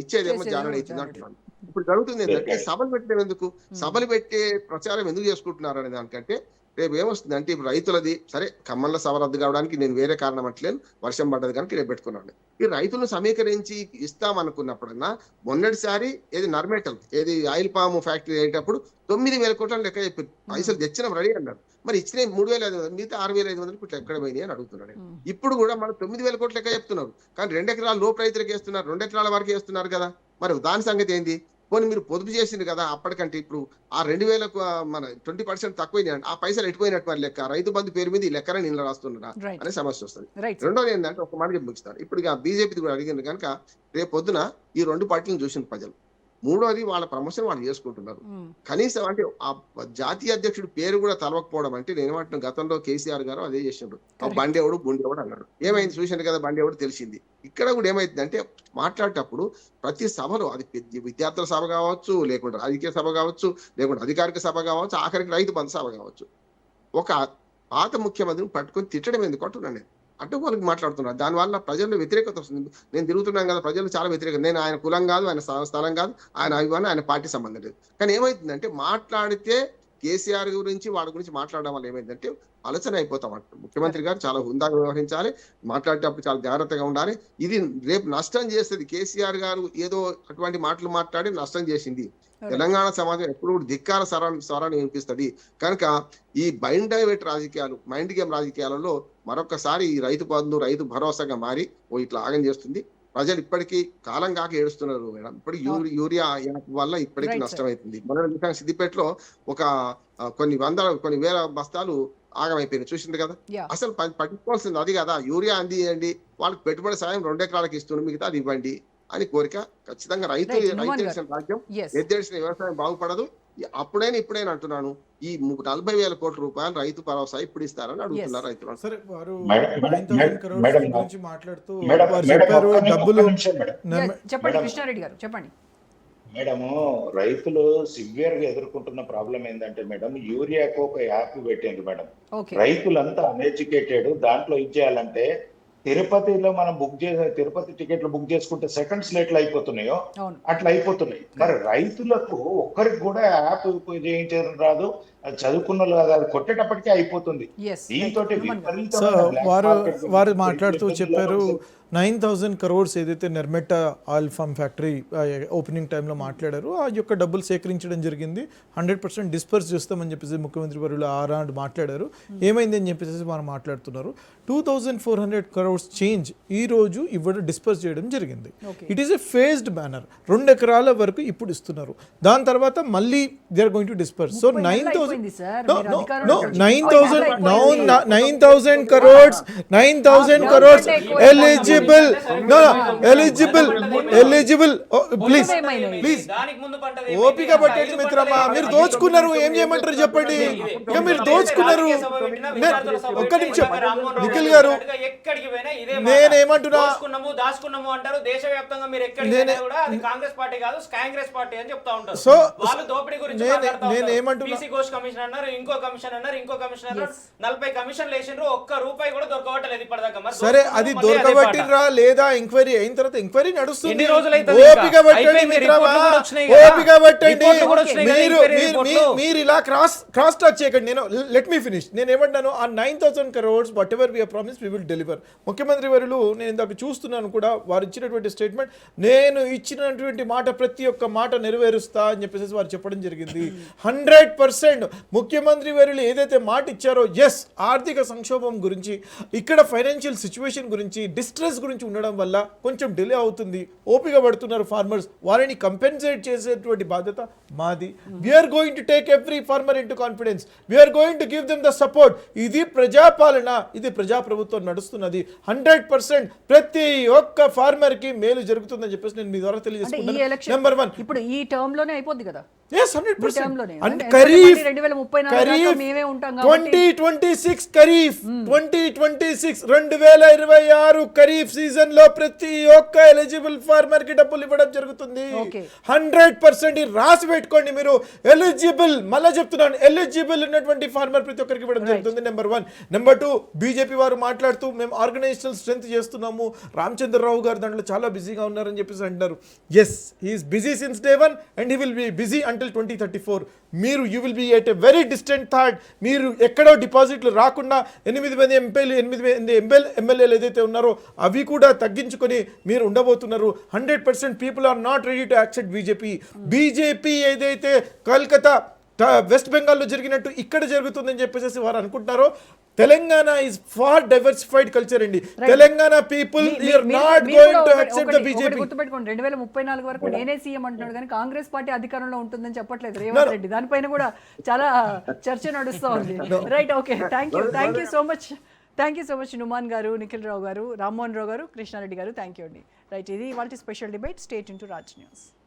ఇచ్చేదేమో జారెడ్ అవుతుంది అంటున్నాను. ఇప్పుడు జరుగుతుంది ఏంటంటే సభలు పెట్టడం ఎందుకు, సభలు పెట్టే ప్రచారం ఎందుకు చేసుకుంటున్నారు అనే దానికంటే రేపు ఏమొస్తుంది అంటే, ఇప్పుడు రైతులది సరే ఖమ్మంలో సభ రద్దు కావడానికి నేను వేరే కారణం అంటలేను, వర్షం పడ్డది కనుక రేపు పెట్టుకున్నాను. ఈ రైతులను సమీకరించి ఇస్తామనుకున్నప్పుడన్నా మొన్నటిసారి ఏది నర్మేటల్ ఏది ఆయిల్ పామ్ ఫ్యాక్టరీ అయ్యేటప్పుడు 9,000 కోట్ల లెక్క చెప్పారు. పైసలు తెచ్చినాం రెడీ అన్నారు. మరి ఇచ్చిన 3,500, మిగతా 6,500 కోట్లు ఎక్కడ పోయినాయి అని అడుగుతున్నాడు. ఇప్పుడు కూడా మనం 9,000 కోట్ల లెక్క చెప్తున్నారు, కానీ 2 ఎకరాల లోపు రైతులకు వేస్తున్నారు, 2 ఎకరాల వరకు వేస్తున్నారు కదా. మరి దాని సంగతి ఏంది? పోనీ మీరు పొదుపు చేసింది కదా అప్పటికంటే, ఇప్పుడు ఆ 2,000 మన 20% తక్కువైనా ఆ పైసలు ఎటుపోయినట్టు మరి లెక్క. రైతు బంధు పేరు మీద ఈ లెక్కన నిన్న రాస్తున్నారా అనే సమస్య వస్తుంది. రెండోది ఏంటంటే, ఒక మాట ముగిస్తారు. ఇప్పుడు బీజేపీ కూడా అడిగింది కనుక రేపు పొద్దున ఈ 2 పార్టీలను చూసిన ప్రజలు. మూడోది, వాళ్ళ ప్రమోషన్ వాళ్ళు చేసుకుంటున్నారు. కనీసం అంటే ఆ జాతీయ అధ్యక్షుడు పేరు కూడా తలవకపోవడం అంటే నేను ఏమంటున్నాను, గతంలో కేసీఆర్ గారు అదే చేసిండ్రు. బండేవుడు గుండెవుడు అన్నాడు. ఏమైంది చూసిండు కదా, బండేవుడు తెలిసింది. ఇక్కడ కూడా ఏమైందంటే మాట్లాడేటప్పుడు ప్రతి సభలో, అది విద్యార్థుల సభ కావచ్చు, లేకుంటే రాజకీయ సభ కావచ్చు, లేకుంటే అధికారిక సభ కావచ్చు, ఆఖరికి రైతు బంధు సభ కావచ్చు, ఒక పాత ముఖ్యమంత్రిని పట్టుకొని తిట్టడం ఎందుకు అంటున్నాను నేను. అడ్డగోలుకి మాట్లాడుతున్నారు. దానివల్ల ప్రజల్లో వ్యతిరేకత వస్తుంది. నేను తిరుగుతున్నాను కదా, ప్రజలు చాలా వ్యతిరేకత. నేను ఆయన కులం కాదు, ఆయన స్థలం కాదు, ఆయన అభిమానం, ఆయన పార్టీ సంబంధం లేదు. కానీ ఏమైతుందంటే మాట్లాడితే కేసీఆర్ గురించి వాడి గురించి మాట్లాడడం వల్ల ఏమైందంటే ఆలోచన అయిపోతాం. ముఖ్యమంత్రి గారు చాలా హుందాగా వ్యవహరించాలి, మాట్లాడేటప్పుడు చాలా జాగ్రత్తగా ఉండాలి. ఇది రేపు నష్టం చేస్తుంది. కేసీఆర్ గారు ఏదో అటువంటి మాటలు మాట్లాడి నష్టం చేసింది. తెలంగాణ సమాజం ఎప్పుడు ధిక్కార స్వరాన్ని వినిపిస్తుంది. కనుక ఈ మైండ్ డైవర్ట్ రాజకీయాలు, మైండ్ గేమ్ రాజకీయాలలో మరొకసారి ఈ రైతు బంధు, రైతు భరోసాగా మారి ఇట్లా ఆగం చేస్తుంది. ప్రజలు ఇప్పటికీ కాలం కాక ఏడుస్తున్నారు మేడం. ఇప్పటికి యూరియా వల్ల ఇప్పటికీ నష్టం అవుతుంది. మన సిద్దిపేటలో ఒక కొన్ని వేల బస్తాలు ఆగమైపోయినాయి, చూసింది కదా. అసలు పట్టించుకోవాల్సింది అది కదా. యూరియా అందియండి, వాళ్ళకి పెట్టుబడి సాయం 2 ఎకరాలకు ఇస్తున్నారు, మిగతా అది ఇవ్వండి అని కోరిక. ఖచ్చితంగా రైతు చేసిన రాజ్యం, ఎద్దేసిన వ్యవసాయం బాగుపడదు. అప్పుడైనా ఇప్పుడైనా అంటున్నాను, ఈ 40,000 కోట్ల రూపాయలు రైతు భరోసా ఇప్పుడు ఇస్తారని అడుగుతున్నారు రైతులు. సరే, వారు మేడం, 9,000 మేడం, crores గురించి మాట్లాడుతూ మేడం, వారు మేడం, చెప్పారు ఒక్క డబ్బులు నిమిషం మేడం. చెప్పండి కృష్ణారెడ్డి గారు, చెప్పండి. మేడము, రైతులు సివియర్ గా ఎదుర్కొంటున్న ప్రాబ్లం ఏంటంటే మేడం, యూరియాకు ఒక యాప్ పెట్టిండ్రు మేడం. రైతులంతా అన్ఎడ్యుకేటెడ్. దాంట్లో ఇచ్చేయాలంటే తిరుపతిలో మనం తిరుపతి టికెట్లు బుక్ చేసుకుంటే సెకండ్స్ ఎట్లా అయిపోతున్నాయో అట్లా అయిపోతున్నాయి. మరి రైతులకు ఒక్కరికి కూడా యాప్ చేయించడం రాదు. అది చదువుకున్న వాళ్ళు అది కొట్టేటప్పటికే అయిపోతుంది. దీంతో వారు మాట్లాడుతూ చెప్పారు 9,000 crores ఏదైతే నిర్మెట్ట ఆయిల్ ఫామ్ ఫ్యాక్టరీ ఓపెనింగ్ టైంలో మాట్లాడారు, ఆ యొక్క డబ్బులు సేకరించడం జరిగింది, 100% డిస్పర్స్ చేస్తామని చెప్పేసి ముఖ్యమంత్రి వర్యులు ఆరాండ్ మాట్లాడారు. ఏమైంది అని చెప్పేసి మనం మాట్లాడుతున్నారు. 2,400 crores చేంజ్ ఈ రోజు డిస్పర్స్ చేయడం జరిగింది. It is a phased manner. 2 ఎకరాల వరకు ఇప్పుడు ఇస్తున్నారు, దాని తర్వాత మళ్ళీ they are going to disperse. So 9,000 crores eligible. ప్లీజ్ ఓపిక పట్టండి మిత్రమా, మీరు దోచుకున్నారు. ఏం చేయమంటారు చెప్పండి, ఇక మీరు దోచుకున్నారు. ఒక్క నిమిషం నిఖిల్ గారు, నేనేమంటున్నా, అంటారు దేశవ్యాప్తంగా మీరు ఎక్కడికైనా కూడా అది కాంగ్రెస్ పార్టీ కాదు, కాంగ్రెస్ పార్టీ అని చెప్తా ఉంటారు. సో వాళ్ళు దోపిడీ గురించి నేనేమంటున్నా, కమిషన్ అన్నారు, ఇంకో కమిషన్ అన్నారు, 40 కమిషన్లు వేసిండ్రు, ఒక్క రూపాయి కూడా దొరకవట్లేదు ఇప్పటిదాకా. సరే, అది దొరకబట్టిరా లేదా ఎంక్వైరీ అయిన తర్వాత ఎంక్వైరీ నడుస్తుంది. ఓపిక పట్టండి. మీరు ఇలా క్రాస్ టాక్ చేయకండి. Let me finish. నేను ఏమంటాను, ఆ 9,000 crores whatever we promise we will deliver. ముఖ్యమంత్రి వర్యులు, నేను ఇందాక చూస్తున్నాను కూడా, వారు ఇచ్చినటువంటి స్టేట్మెంట్, నేను ఇచ్చినటువంటి మాట ప్రతి ఒక్క మాట నెరవేరుస్తా అని చెప్పేసి వారు చెప్పడం జరిగింది. 100% ముఖ్యమంత్రి వర్యులు ఏదైతే మాట ఇచ్చారో, ఎస్, ఆర్థిక సంక్షోభం గురించి, ఇక్కడ ఫైనాన్షియల్ సిచ్యువేషన్ గురించి, డిస్ట్రెస్ గురించి ఉండడం వల్ల కొంచెం డిలే అవుతుంది, ఓపిక పడుతున్నారు ఫార్మర్స్, వారిని కంపెన్సేట్ చేసేటువంటి బాధ్యత మాది. We are going to take every farmer in to confidence, we are going to give them the support. ఇది ప్రజాపాలన, ఇది ప్రజాప్రభుత్వం నడుస్తున్నది. 100% ప్రతి ఒక్క ఫార్మర్ కి మేలు జరుగుతుందని చెప్పేసి నేను మీ ద్వారా తెలియజేసుకుంటాను. నెంబర్ 1, ఇప్పుడు ఈ టర్మ్ లోనే అయిపోద్ది కదా. Yes, 100%. And kharif 2026 kharif 2026 kharif season లో ప్రతి ఒక్క ఎలిజిబుల్ ఫార్మర్ కి డబ్బులు ఇవ్వడం జరుగుతుంది. 100% రాసి పెట్టుకోండి మీరు. ఎలిజిబుల్, మళ్ళీ చెప్తున్నాను, ఎలిజిబుల్ ఉన్నటువంటి ఫార్మర్ ప్రతి ఒక్కరికి ఇవ్వడం జరుగుతుంది. నెంబర్ 1. నెంబర్ 2, బీజేపీ వారు మాట్లాడుతూ మేము ఆర్గనైజేషనల్ స్ట్రెంత్ చేస్తున్నాము, రామచంద్రరావు గారు దాంట్లో చాలా బిజీగా ఉన్నారని చెప్పేసి అంటారు. Yes, he is busy since day 1 and he will be busy until 2034. మీరు you will be at a very distant thought. మీరు ఎక్కడో డిపాజిట్లు రాకుండా 8 మంది ఎమ్మెల్యేలు ఏదైతే ఉన్నారో అవి కూడా తగ్గించుకొని మీరు ఉండబోతున్నారు. 100% people are not ready to accept BJP ఏదైతే కల్కత్తా వెస్ట్ బెంగాల్లో జరిగినట్టు ఇక్కడ జరుగుతుందని చెప్పేసి వారు అనుకుంటున్నారో. Telangana is far diversified culture అండి. Telangana people are not going to accept the BJP. గుర్తుపెట్టుకోండి, 2034 వరకు నేనే సీఎం అంటున్నాడు కానీ కాంగ్రెస్ పార్టీ అధికారంలో ఉంటుందని చెప్పట్లేదు రేవంత్ రెడ్డి. దానిపైన కూడా చాలా చర్చ నడుస్తూ ఉంది. Right, okay, thank you so much Numan గారు, నిఖిల్ రావు గారు, రామ్మోహన్ రావు గారు, కృష్ణారెడ్డి గారు, థ్యాంక్ యూ అండి. రైట్, ఇది ఇవాళ special debate. Stay tune to Raj news.